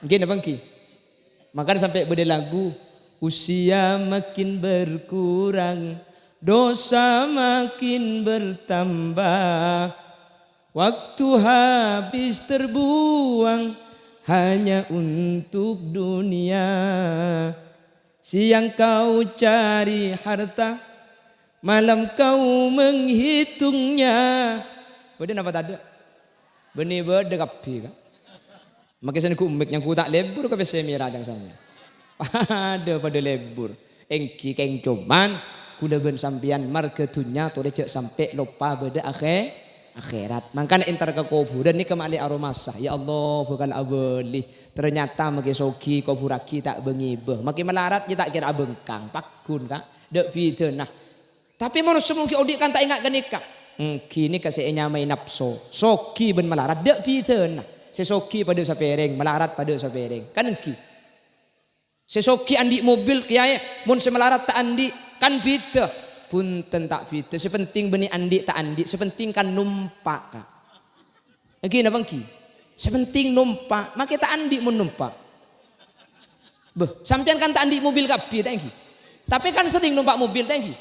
Gini bang ki. Makan sampai beda lagu usia makin berkurang, dosa makin bertambah, waktu habis terbuang hanya untuk dunia. Siang kau cari harta, malam kau menghitungnya. Beda apa tadi? Benih beda kapi kan? Makanya ku umek yang ku tak lebur ke semira yang sama. Ada pada lebur. Engki keng cuman kuda ben sampian marketunya tu recek sampai lupa beda akhirat. Makanya entar ke kuburan ni kemali aromasah. Ya Allah bukan abeli. Ternyata maki soki kuburaki tak bengibeh. Maki melarat kita tak kira bengkang. Pakun kak. Dek video nah. Tapi manusia mungkin odik kan tak ingat kenikah. Kini kasih nyamai nafsu. Soki ben melarat dek video nah. Sesoki pada sapereng, melarat pada sapereng. Kan engki. Sesoki andi mobil kiai, mun semelarat tak andi kan beda. Punten tak beda. Sepenting benih andi tak andi, sepenting kan numpak kak. Engki napa engki? Sepenting numpak, maka tak andi mun numpak. Beh, sampean kan tak andi mobil kabeh tak engki. Tapi kan sering numpak mobil tak engki.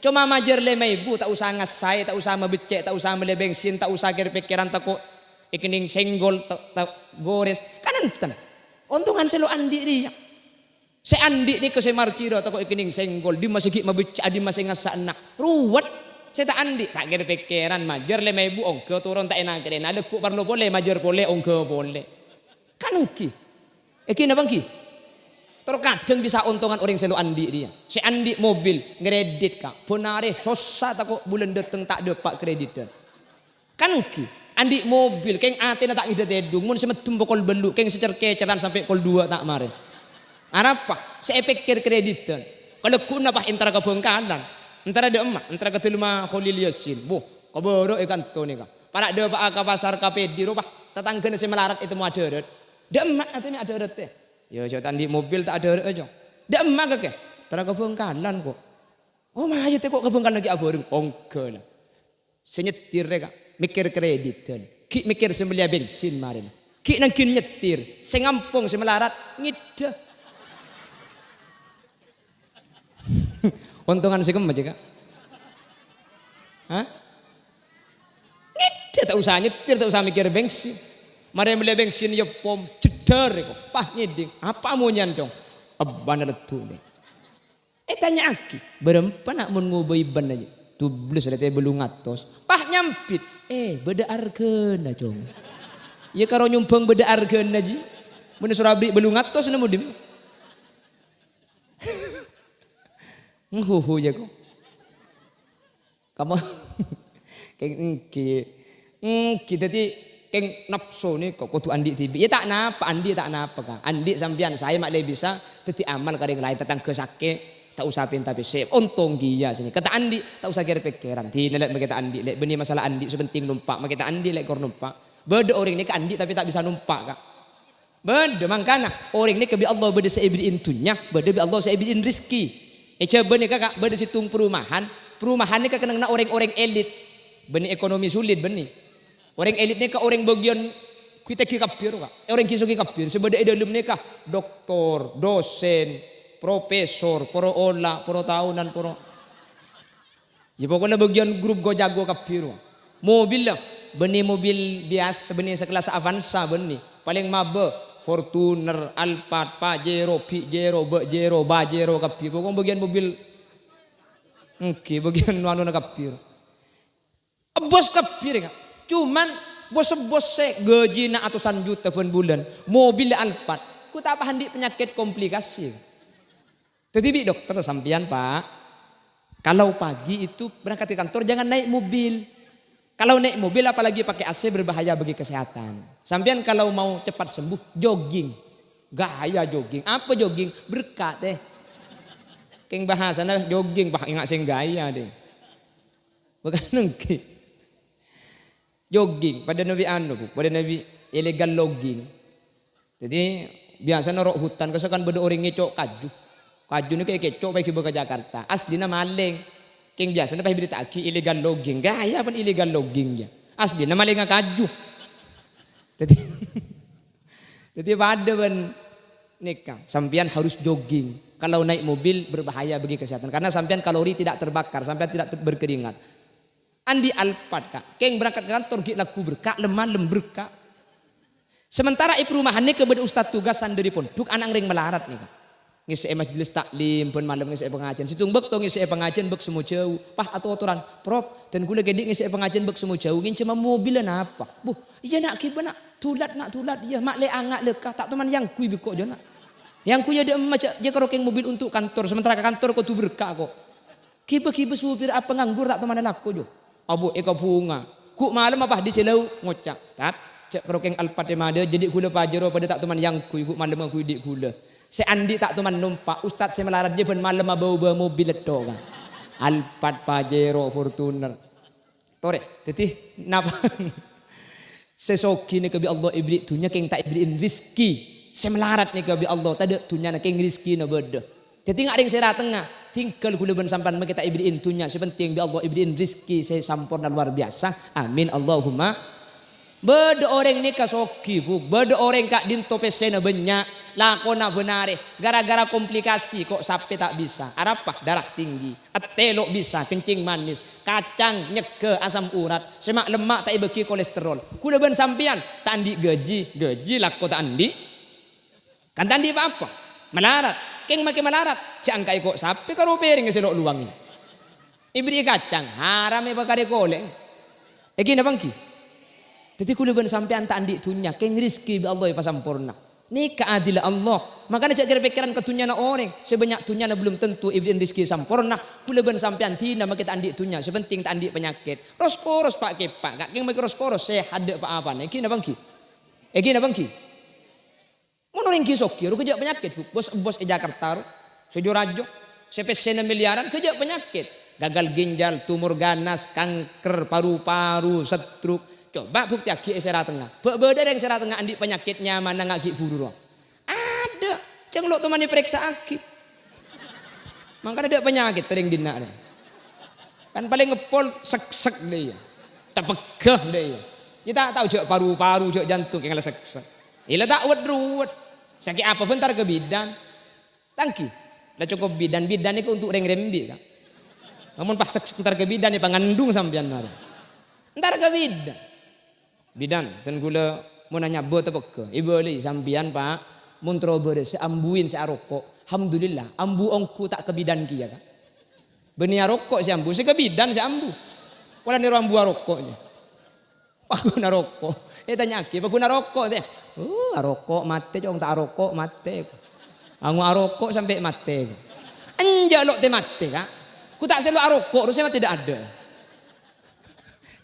Cuma majer 5.000 tak usah ngasai, tak usah mebecek, tak usah beli bensin, tak usah kira pikiran takut ikening senggol tak gores kan enten untungan selo andi dia se andi ni ke se markira takut ikening senggol di masih gik mabeca di masih ngasa anak ruwet saya tak andi tak kira pikiran majer 5.000 ongko turun tak enak kena ada ku perlu boleh majer boleh ongko boleh kan engki iki napa engki terkadang bisa untungan orang selo andi dia se andi mobil ngredit kak bonare susah takut bulan dateng tak dapat kreditan kan engki andi mobil, keng atena tak ida tedung, mun semetum pokol belu, keng secerkeceran sampai kol 2 tak mare. Arapa? Saya pikir kreditan. Kalau kuna bah antara kebengkalan, antara ada emak, antara ketelma Khalil Yasin, bu, kaboro ikan to nih kak. Para ada pak ke pasar kafe di rumah, tetangga nasi melarat itu mau ada red. Da emak atau ada red teh. Ya jauh andi mobil tak ada red aja. Da emak kek, antara kebengkalan kok. Oh mah aja teh kok kebengkalan lagi aborong, ongkel. Senyetir kak. Mikir kreditan, ki mikir sembelia bensin marin, ki nangkin nyetir, sengampung semelarat ngida. Untungan sih kamu aja kak, hah? Ngida tak usah nyetir, tak usah mikir bensin. Mari beli bensin ya pom ceder kok, pah ngiding, apa mau nyantong? Abang letu nih. Tanya aki, berempat nak mau ngubah iban aja. Tubles ada teh belum ngatos, pah nyampit, beda argena jong. Ya karo nyumbang beda argena ji, mana surabi belum ngatos nemu dim. Nguhu ya kok. Kamu, kita ti keng nafsu nih kok kudu andi tibi. Ya tak napa andi tak napa kak. Andi sambian saya mak lebih bisa, teti amal kering lain tentang kesake. Tak usah pinta besep, untung dia sini. Kata andi, tak usah kira pikiran. Tidak lek kita andi, lek benih masalah andi sepenting numpak. Makita andi lek kor numpak. Beda orang ini ke andi tapi tak bisa numpak kak. Beda mangkana orang ini kebi Allah beda seibdiin tunya, beda bi Allah seibdiin rizki. Coba nih kakak, beda situng perumahan. Perumahan ini kena orang-orang elit. Benih ekonomi sulit benih. Orang elit ini ke orang bagian kita kikapir kak. Orang kisuki kapir. Sebeda dalam ini kak doktor, dosen. Profesor, poro olah, poro tahunan, poro. Ya pokoknya bagian grup go jago kapiru. Mobil lah, benih mobil biasa, benih sekelas Avanza benih. Paling mabe, Fortuner, Alphard, Pajero, Pijero, Bejero, Bajero kapiru. Pokoknya bagian mobil, bagian anu kapiru. Bos kapir kan, cuman bos gaji na atusan juta per bulan. Mobil Alphard, ku tak paham di penyakit komplikasi. Tetapi dokter sampean pak, kalau pagi itu berangkat ke kantor jangan naik mobil. Kalau naik mobil apalagi pakai AC berbahaya bagi kesehatan. Sampean kalau mau cepat sembuh jogging, gaya jogging. Apa jogging? Berkat deh. Keng bahasana jogging pak ingat sing gaya deh. Bukan nengki. Jogging pada Nabi pada Nabi illegal logging. Jadi biasa norok hutan kesekan beda orang ngecok kaju. Kaju ni kayak kecok baik ke Jakarta. Aslinya maling. Keng biasa na pahibili taki illegal logging. Gaya pun illegal logging ya. Asli nama lenga kaju. Jadi pada ben nikah. Sampian harus jogging. Kalau naik mobil berbahaya bagi kesehatan. Karena sampian kalori tidak terbakar, sampian tidak berkeringat. Andi Alphard kak. Keng berangkat ke kantor gik laku berkak lemah lemberkak. Sementara perumahan ini kepada ustadz tugasan dari pondok anak ring melarat nih kak. Ngisi majelis taklim pun malam ngisi pengajian. Situng bek to ngisi pengajian bek semua jauh. Pah atau aturan prop dan gula gede ngisi pengajian bek semua jauh. Ngin cuma mobilan apa? Bu, iya nak kiba nak tulat iya mak le angak lekah tak teman yang kui bikok jo nak. Yang kui ada macam je kerokeng mobil untuk kantor sementara ke kantor kau tu berkah kok. Kiba supir apa nganggur tak teman laku jo. Abu eka bunga. Ku malam apa di celau ngocak. Tat cek kerokeng Alphard jadi gula pajero pada tak teman yang kui ku malam aku dik gula. Si Andi tak teman numpak ustaz saya melarat dia pun malam bawa mobil itu kan. Alphard Pajero Fortuner. Tore, jadi napa? Sesoki ni kebi Allah ibri tunya keng tak ibriin rizki. Saya melarat ni kebi Allah tadi tunya nak keng rizki na beda. Jadi ngak ring sera tengah. Tinggal kula ben sampan kita ibriin tunya sepenting bi Allah ibriin rizki saya sampurna luar biasa. Amin Allahumma. Beda orang ni kasoki bu, beda orang kak dinto pesena banyak. Lakona benare gara-gara komplikasi kok sampai tak bisa. Arapah darah tinggi, telok bisa kencing manis, kacang nyeke asam urat, semak lemak tak ibeki kolesterol. Kuda ben sampian tandi gaji lako tandi. Kan tandi apa? Melarat. Keng make melarat. Cangkai kok sampai karo piring selok luangin. Ibri kacang haram e bakare goleng. Eki na bangki. Jadi kuda ben sampean tandi tunya keng rizki bi Allah pasampurna. Ini keadilan Allah. Makanya cak kira pikiran ketunya na orang. Sebanyak tunya na belum tentu ibrin rizki sampurna. Kula ben sampean tina makita andi tunya. Sepenting tak andi penyakit. Roskoros pak kepak. Kak keng maki roskoros sehat dek pak apa. Eki na bangki. Mono ring kisok kiro kejak penyakit. Bos Jakarta. Sejo rajo. Sepesena miliaran kejak penyakit. Gagal ginjal, tumor ganas, kanker paru-paru, stroke. Coba bukti aki esera tengah. Beda yang esera tengah andi penyakitnya mana ngaki furu. Ada. Ceng lo teman diperiksa aki. Makanya ada penyakit tering dina. Kan paling ngepol sek deh ya. Terpegah deh ya. Kita tahu jok paru-paru, jok jantung yang sek. Ila tak ruwet. Sakit apa bentar ke bidan. Tangki. Lah cukup bidan ini untuk reng-rembi kan. Namun pas sebentar ke bidan ni pangandung sampean mari. Entar ke bidan dan gula mau nanya buat apa ke ibu li sampian pak muntro berde seambuin searokok alhamdulillah ambu ongku tak ke bidan kia kan benia rokok si ambu si ke bidan si ambu pola niru ambu rokoknya aku narokok tanya aki aku narokok deh arokok mate jong tak arokok mate angu arokok sampai mate enjak lo te mate kak ku tak selalu arokok harusnya tidak ada.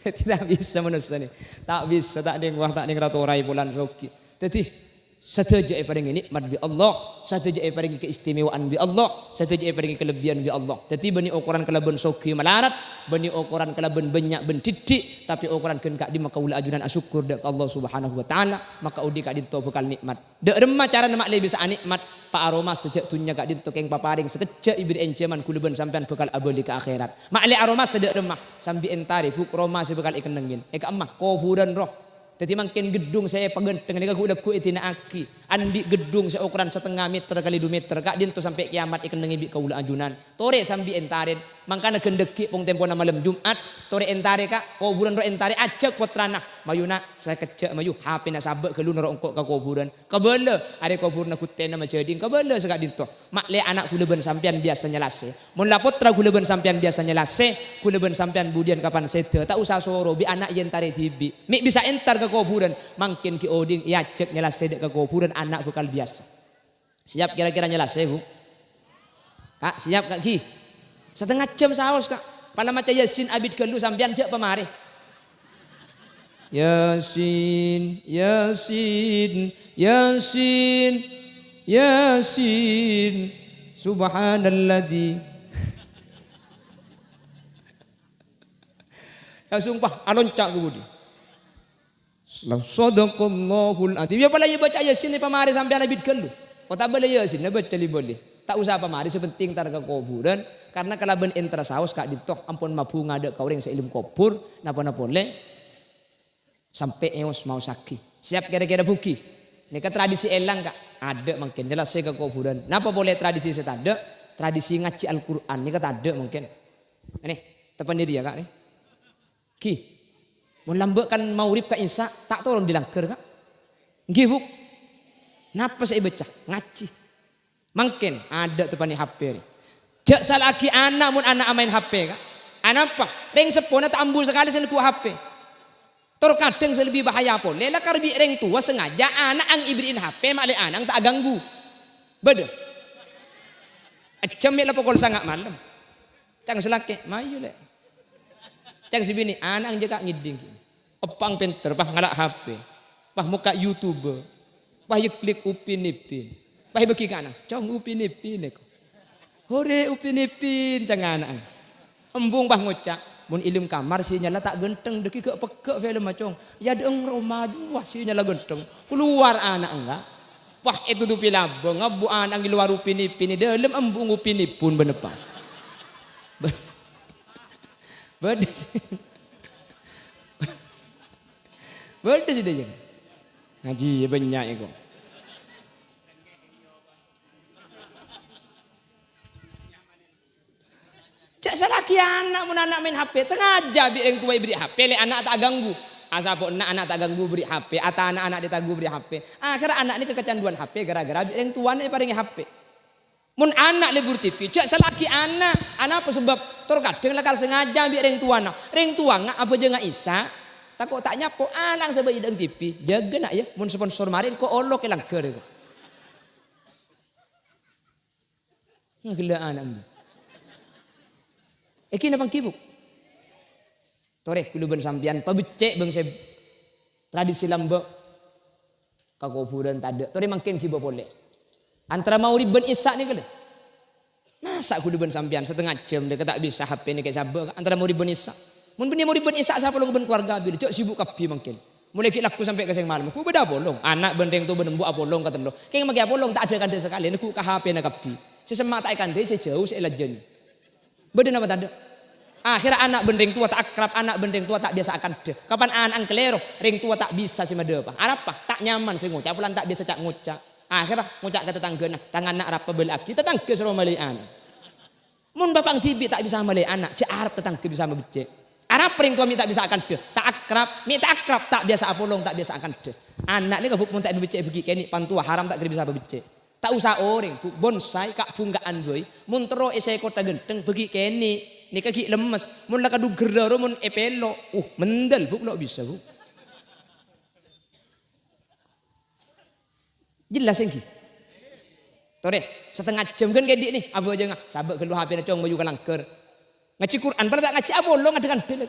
Tidak bisa manusia ni. Tak bisa, tak ada yang wah, tak ada yang ratorai bulan soki. Jadi sateja paring nikmat bi Allah, sateja paring keistimewaan bi Allah, sateja paring kelebihan bi Allah. Jadi bani ukuran kelaban soki melarat, bani ukuran kelaban banyak ben titik, tapi ukuran ken kak di maka ula ajunan asyukur dak Allah Subhanahu wa taala, maka udi kak dinto bekal nikmat. Dek remah cara mak le bisa nikmat. Pak aroma sejak tunya kak dinto keng paparing sekejap ibri enceman kuluban sampean bekal abadi ke akhirat. Mak le aroma sedek remah sambil entari buk roma sebekal ikenengin. Eka emah kuburan roh. Jadi makin gedung saya pegenteng ini udah ku itina aki andi gedung saya ukuran 1,5 meter kali 2 meter kak dinto sampai kiamat ikan nengi kaula ajunan tore sambil entarin mangkana gendeki pong tempo na malam Jumat tore entare kak kuburan ro entare acak potranah mayuna saya kecek mayu HP na sabek kelun ro engkok ka kuburan kabele are kuburan kutena maceding kabele sekak dinto mak le anak kula ben sampean biasanya lase mun la putra kula ben sampean biasanya lase kula ben sampean budian kapan sede tak usah soro bi anak yen tare tibi mik bisa entar ke kuburan makin ki oding ya cek nyelas sedek ke kuburan anak bekal biasa siap kira-kira nyelas bu kak siap kak ki setengah jam saus kak pada macam Yasin abid kelu sampean cek pemari Yasin Yasin Yasin Yasin subhanalladzi ya sumpah aloncak ke budi Sadaqallahul azim. Ya pala ya baca Yasin ni pamari sampai abid kelu. Kota boleh Yasin na baca li boleh. Tak usah pamari sepenting tar ke kuburan Karena kalau ben entra saus kak ditoh ampun mabu ngada kau yang seilim kopur napa boleh sampai eos mau sakit. Siap kira-kira buki. Ini kan tradisi elang kak ada mungkin jelas saya kekuburan. Napa boleh tradisi saya ada? Tradisi ngaji Al-Quran ini kata ada mungkin. Ini tepan diri ya kak nih. Ki, mau lambakan maurib kak Isa tak tolong dilangker kak. Gibuk. Napa saya baca ngaji? Mungkin ada tepan di HP nih. Jak salaki anak mun anak main HP kak. Anak apa? Ring sepona tak ambul sekali saya ku HP. Terkadang lebih bahaya pun. Lela karbi ring tua sengaja anak ang ibrin HP mak le anak tak ganggu. Beda. Acam ya pokok sangat malam. Cang selaki mayu le. Cang si bini anak ang jaga ngiding. Opang pinter pah ngalak HP. Pah muka YouTuber. Pah klik upin ipin. Pah bagi kana. Cong upin ipin ko. Hore upin ipin cang anak. Embung pah ngocak. Mun ilim kamar si nyala tak genteng deki ke pekek film macong. Ya deung rumah dua si nyala genteng. Keluar anak enggak. Wah itu tu pilabeng abu anak di luar upin ipin dalam embung upin ipun benepan. Bedes. Bedes dia. Ngaji banyak itu. Cak salaki anak mun anak main HP sengaja bi yang tua beri HP le anak tak ganggu. Asa po anak tak ganggu beri HP atau anak-anak ditanggu beri HP. Akhirnya anak ini kecanduan HP gara-gara bi yang tua ni paringi HP. Mun anak lebur TV cak salaki anak apa sebab terkadang lakal sengaja bi yang tua nak. Ring tua ngak apa je ngak Isa. Tak kok tak nyapo anak sebab idang TV. Jaga nak ya mun sponsor marin kok olok ilang ker ko. Ngela anak ni. Eki napang kibuk. Tore kuluban sampian pabecek bang saya tradisi lambak kakuburan tada. Tore makin kibo boleh. Antara maurib ben Isa ni kele. Masa kuluban sampian setengah jam dia tak bisa HP ni kayak sabar antara maurib ben Isa. Mun ben maurib ben Isa siapa lu ben keluarga bil cok sibuk kapi makin. Mulai laku sampai ke sing malam. Ku beda bolong. Anak benteng tu benembu apolong kata lo. Kayak magi apolong tak ada kande sekali. Aku ke HP na kapi. Sesemak tak kande sejauh selajen. Beda apa tanda? Akhirnya anak bendeng tua tak akrab, anak bendeng tua tak biasa akan deh. Kapan anak kelero, ring tua tak bisa sih made apa? Apa? Tak nyaman sih ngucap, pulang tak biasa cak ngucap. Akhirnya ngucap ke tetangga nah, tangan nak rapa belaki, tetangga suruh mali anak. Mun bapang tibi tak bisa mali anak, cak Arab tetangga bisa membecek. Arab ring tua mi tak bisa akan deh, tak akrab, mi tak akrab tak biasa apolong, tak biasa akan deh. Anak ni kabuk mun tak dibecek begi keni pantua haram tak bisa membecek. Tak usah orang, bonsai kak bungkaan boy, mun tero esai kota genteng begi keni. Ni kaki lemes, mun lakadu geraro mun epelo, mendel buk lo bisa buk. Jelas engki. Tore, setengah jam kan kayak nih, abu aja ngah, sabak keluar HP na cong baju kalangker. Ngaji Quran, pada tak ngaji abolong ngadekan del.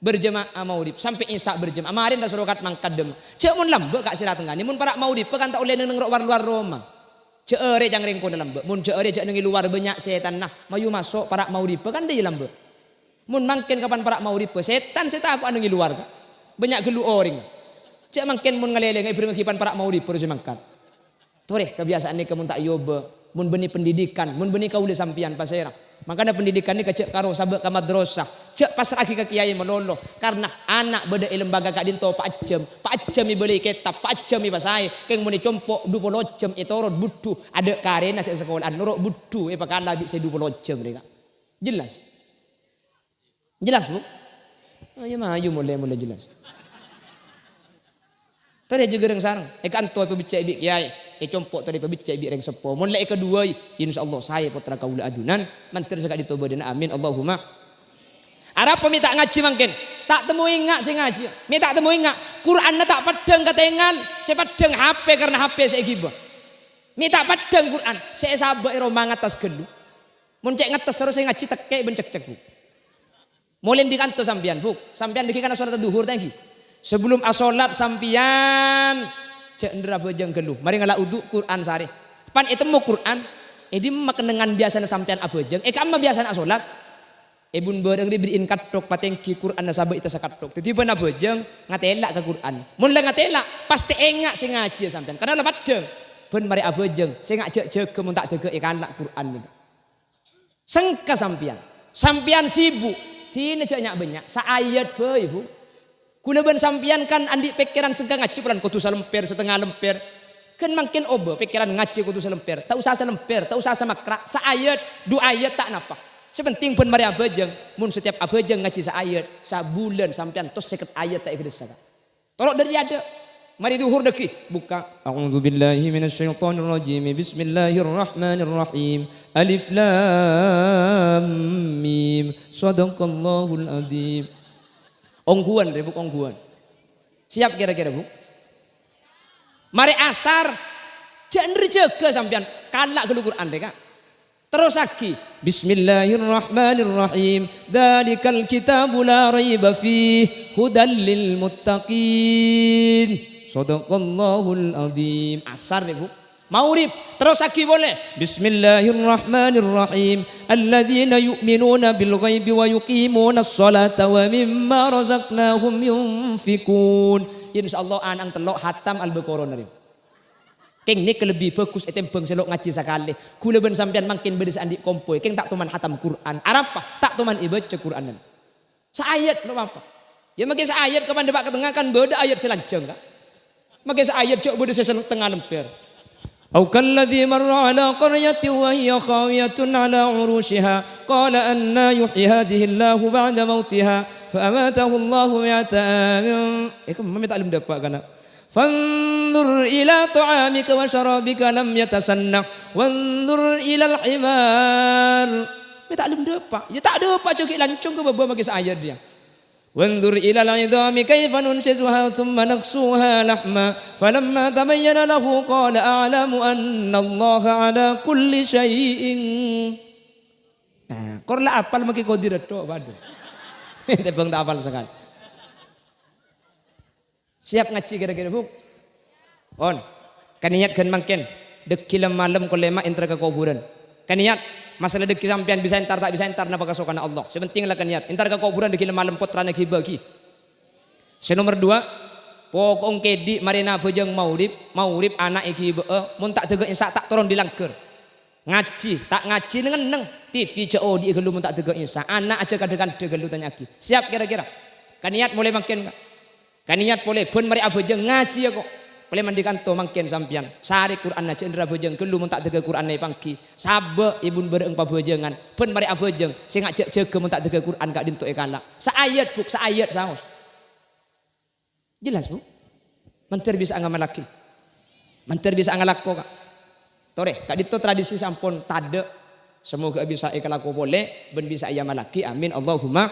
Berjemaah maurib sampai Isa berjemaah. Amarin tak surukat mangkadem. Cek mun lambe kak sirat tengani, mun para maurib kan tak oleh neng luar Roma. Ceere jang ringko dalam be, mun ceere jak nengi luar banyak setan nah, mayu masuk para mauripe kan dia lambe. Mun mangken kapan para mauripe setan aku nengi luar ka. Banyak gelu oring. Cek mangken mun ngalele ngai berngekipan para mauripe terus mangkat. Tore kebiasaan ni kemun tak yobe, mun beni pendidikan, mun beni kaule sampian pasera. Makanya pendidikan ni kecek karo sabek ka madrasah. Cek pas lagi ke kiai melolo karena anak beda lembaga kak dinto Pak Acem beli kitab, Pak Acem basai keng muni compok 20 jam itorot butuh ada karena saya sekolah nurut butuh pakala bisa 20 jam mereka. Jelas. Jelas Bu? Oh ya mah mulai jelas. Tadi juga reng sarang, kantor pebicak ibik kiai, compok tadi pebicak ibik reng sepo. Mun lek kedua, insyaallah saya putra kaula adunan, mantir sekali ditobaden amin Allahumma. Arab minta ngaji mungkin, tak temu ingat sing ngaji. Minta temu ingat, Quran tak padang katengal, saya padang HP karena HP saya gibah. Minta padang Quran, saya sabak romang atas gelu. Mun cek ngetes terus saya ngaji tekek bencek-cek Bu. Mulai di kantor sampean Bu, sampean diki kana salat duhur tadi. Sebelum asolat sampian cek ndra bejeng geluh. Mari ngala uduk Quran sare. Pan itemu Quran, di makan dengan biasana sampean abejeng. Kamma biasana asolat. Bun bareng diberiin katok patengki Quran nasabah itu sakatok. Tiba-tiba abejeng ngatelak ke Quran. Mun la ngatelak pasti engak sing ngaji sampean. Karena lepat deng. Ben mari abejeng sing ngajak jaga mun tak jaga ikan lak Quran. Sengka sampian sibuk. Tine banyak banyak. Saayat be ibu. Kula ben sampian kan andi pikiran sengka ngaji peran kudu salemper setengah lemper. Kan makin obo pikiran ngaji kudu salemper. Tak usah salemper, tak usah makra. Saayat, 2 ayat tak napa. Sepenting pun mari abajeng. Mun setiap abajeng ngaji saayat, sabulan sampian tos 50 ayat tak ikdes saka. Tolok dari ada. Mari duhur deki buka. A'udzubillahi minasyaitonirrajim. Bismillahirrahmanirrahim. Alif lam mim. Shadaqallahul adzim. Ongguan rebuk ongguan. Siap kira-kira Bu? Mari asar jangan jaga sampean kalak gelu Quran deh Kak. Terus lagi Bismillahirrahmanirrahim. Dzalikal kitabu la raiba fihi hudal lil muttaqin. Shadaqallahul adzim. Asar nih Bu. Maurib terus lagi boleh. Bismillahirrahmanirrahim. Alladzina yu'minuna bil ghaibi wa yuqimunas sholata wa mimma razaqnahum yunfikun. Insyaallah anang telok hatam Al-Baqarah nari. Keng ni lebih bagus etembeng selok ngaji sakali. Kula ben sampean makin bedes andik kompoy. Keng tak tuman hatam Quran. Arapa tak tuman ibaca Quranan. Saayat no apa? Ya makin saayat kapan depak ke tengah kan beda ayat selanjang Kak. Makin saayat cok beda setengah lemper. أو كالذي مر على قرية وهي خاوية على عروشها قال أنى يحيي هذه الله بعد موتها فأماته الله 100 عام. ما تعلم dapat kan? فانظر إلى طعامك وشرابك لم يتسنى وانظر إلى الحمار. ما تعلم dapat. Ya tak dapat cokik lancung ke bawah bagi ayat dia. وانظر إلى العظام كيف ننشزها ثم نكسوها لحما فلما تبين له قال أعلم أن الله على كل شيء. Kor lah apal maki kodir itu, waduh. Tebang tak apal sekali. Siap ngaji kira-kira Bu? On. Kaniat kan makin dekilam malam kolema entra ke kuburan. Kaniat masalah deki sampean bisa entar tak bisa entar napa kasokan Allah. Sepenting lah niat. Entar ke kuburan deki malam potra nak bagi. Senomor 2, pokok kedi marina bojang maurib anak iki mun tak tegak insa tak turun dilangker. Ngaji, tak ngaji neng TV COD gelu mun tak tegak insa. Anak aja kadang-kadang gelu tanya aki. Siap kira-kira. Kaniat mulai makin enggak? Kaniat boleh pun mari abojang ngaji ya kok. Boleh mandikan to mangken sampian. Sari Quran aja indra bojeng gelu mun tak tegak Quran nai pangki. Sabe ibun bereung pabojengan. Pun mari abojeng sing ngajak jaga mun tak tegak Quran gak dintuk kala. Saayat Bu, saayat saos. Jelas Bu? Mentir bisa ngamalaki. Mentir bisa ngalako Kak. Tore, kak dito tradisi sampun tade. Semoga bisa ikalako boleh ben bisa iya malaki. Amin Allahumma.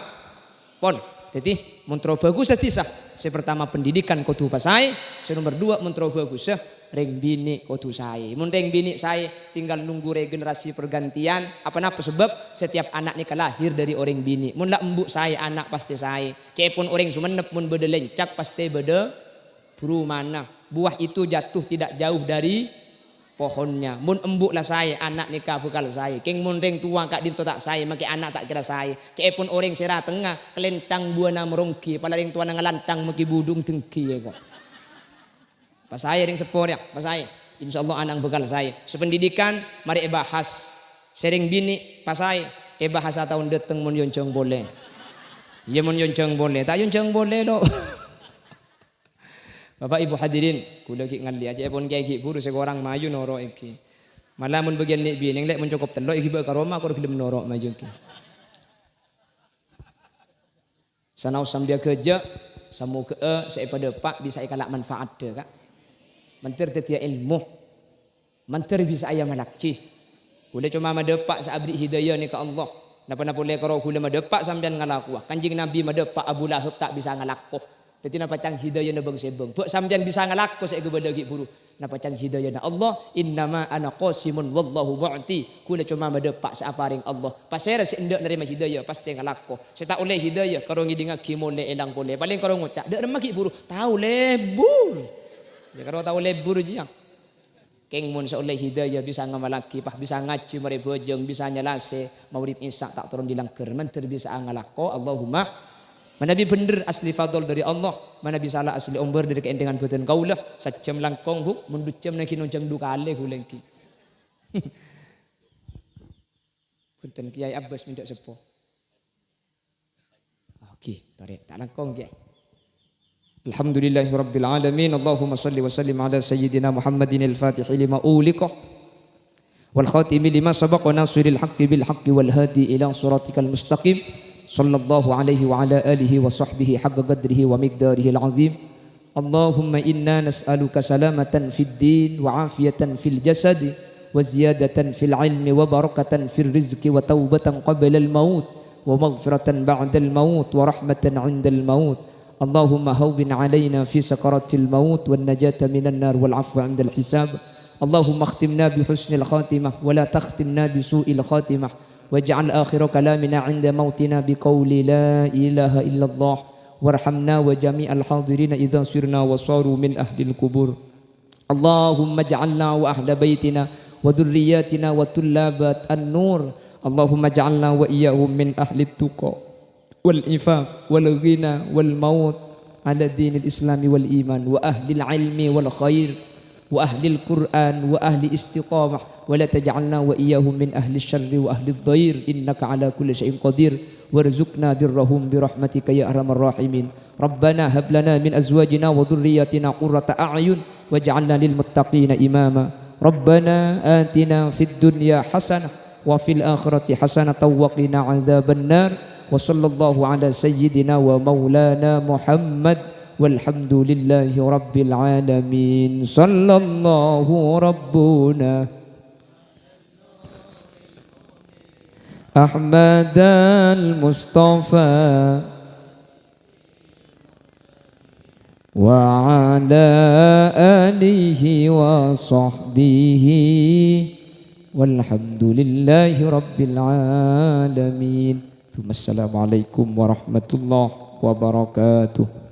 Pon. Jadi mentro bagus setisa. Pertama pendidikan kudu pasai. Nomor 2 mentro bagus reng bini kudu sai. Mun reng bini sai tinggal nunggu regenerasi pergantian. Apa-apa sebab setiap anak nikah lahir dari orang bini. Mun lah embuk sai anak pasti sai. Cepun orang sumenep mun beda lencak pasti beda buru mana. Buah itu jatuh tidak jauh dari pohonnya. Mun embuk lah saya anak nikah bekal saya. Keng mun reng tua kak dinto tak saya maki anak tak kira saya. Cepun orang serah tengah kelentang buana merongki pala reng tua ngalantang maki budung tengki ya kok. Pas saya ring sepor ya, pas saya. Insyaallah anak bekal saya. Sependidikan mari bahas. Sering bini pas saya bahas tahun dateng mun yoncong boleh. Ya mun yoncong boleh, tak yoncong boleh lo. Bapak Ibu hadirin, kula ki ngali aja pun kiai ki buru seorang maju noro iki. Malah mun bagian nek bi ning lek mun cukup telok iki bae karo omah karo gelem noro maju ki. Sanau sambia kerja semoga saya pada Pak bisa ikalak manfaat de Kak. Mentir tetia ilmu. Mentir bisa ayam malaki. Kula cuma madepak saabri hidayah ni ke Allah. Napa-napa boleh karo kula madepak sampean ngalaku. Kanjeng Nabi madepak Abu Lahab tak bisa ngalaku. Jadi napa cang hidayah na bang sebang. Buat sampean bisa ngalako saya gebadagi buru. Napa cang hidayah na Allah. Innama ana qasimun wallahu mu'ti. Kula cuma madepak sa aparing Allah. Pasera si endak nerima hidayah pasti ngalako. Saya tak oleh hidayah karo ngidinga kimole elang boleh. Paling karo ngucak. Dak remaki buru. Tahu lebur. Ya karo tahu lebur jiang. Keng mun sa oleh hidayah bisa ngamalaki pah bisa ngaji mari bojong bisa nyalase maurib isa tak turun dilangker mentir bisa ngalako Allahumma. Mana bi bener asli fadol dari Allah, mana bi salah asli omber dari keendengan boten kaulah. Sajam langkong bu, mundut jam nak kinonjang dukale hulengki. Punten Kiai Abbas minta sepo. Oke, tarik tak langkong Kiai. Alhamdulillahirabbil alamin. Allahumma shalli wa sallim ala sayyidina Muhammadin al-Fatih lima uliqa wal khatimi lima sabaqa nasiril haqqi bil haqqi wal hadi ila siratikal mustaqim. Sallallahu alaihi wa ala alihi wa sahbihi haqqa qadrihi wa miqdarihi al-azim. Allahumma inna nas'aluka salamatan fid din wa afiyatan fil jasad wa ziyadatan fil ilmi wa barakatan fil rizqi wa taubatan qabla al-maut wa maghfiratan ba'da al-maut wa rahmatan 'inda al-maut. Allahumma hawwin 'alaina fi sakaratil maut wan najata minan nar wal 'afwa 'inda al-hisab. Allahumma akhtimna bi husnil khatimah wa la takhtimna bi su'il khatimah waj'al akhir kalamina 'inda mautina bi qawli la ilaha illallah warhamna wa jami'al hadirin idza sirna wa saru min ahlil kubur. Allahumma ij'alna wa ahla baitina wa dhurriyyatina wa tullabat an-nur. Allahumma ij'alna wa iyyahum min ahli tuqa wal ifaf wal ghina wal maut ala dinil islami wal iman wa ahli ilmi wal khair wa ahli al-Qur'an wa ahli istiqamah wa la taj'alna wa iyyahum min ahli syarri wa ahli ad-dhair innaka ala kulli syai'in qadir warzuqna birrahum birahmatika ya arhamar rahimin. Rabbana hab lana min azwajina wa dhurriyyatina qurrata a'yun waj'alna lil muttaqina imama. Rabbana atina fid dunya hasanah wa fil akhirati hasanatan wa qina 'adzaban nar. Wa sallallahu ala sayyidina wa maulana Muhammad walhamdulillahi rabbil alamin. Sallallahu rabbuna Ahmad al-Mustafa wa ala alihi wa sahbihi walhamdulillahi rabbil alamin. Assalamualaikum warahmatullahi wabarakatuh.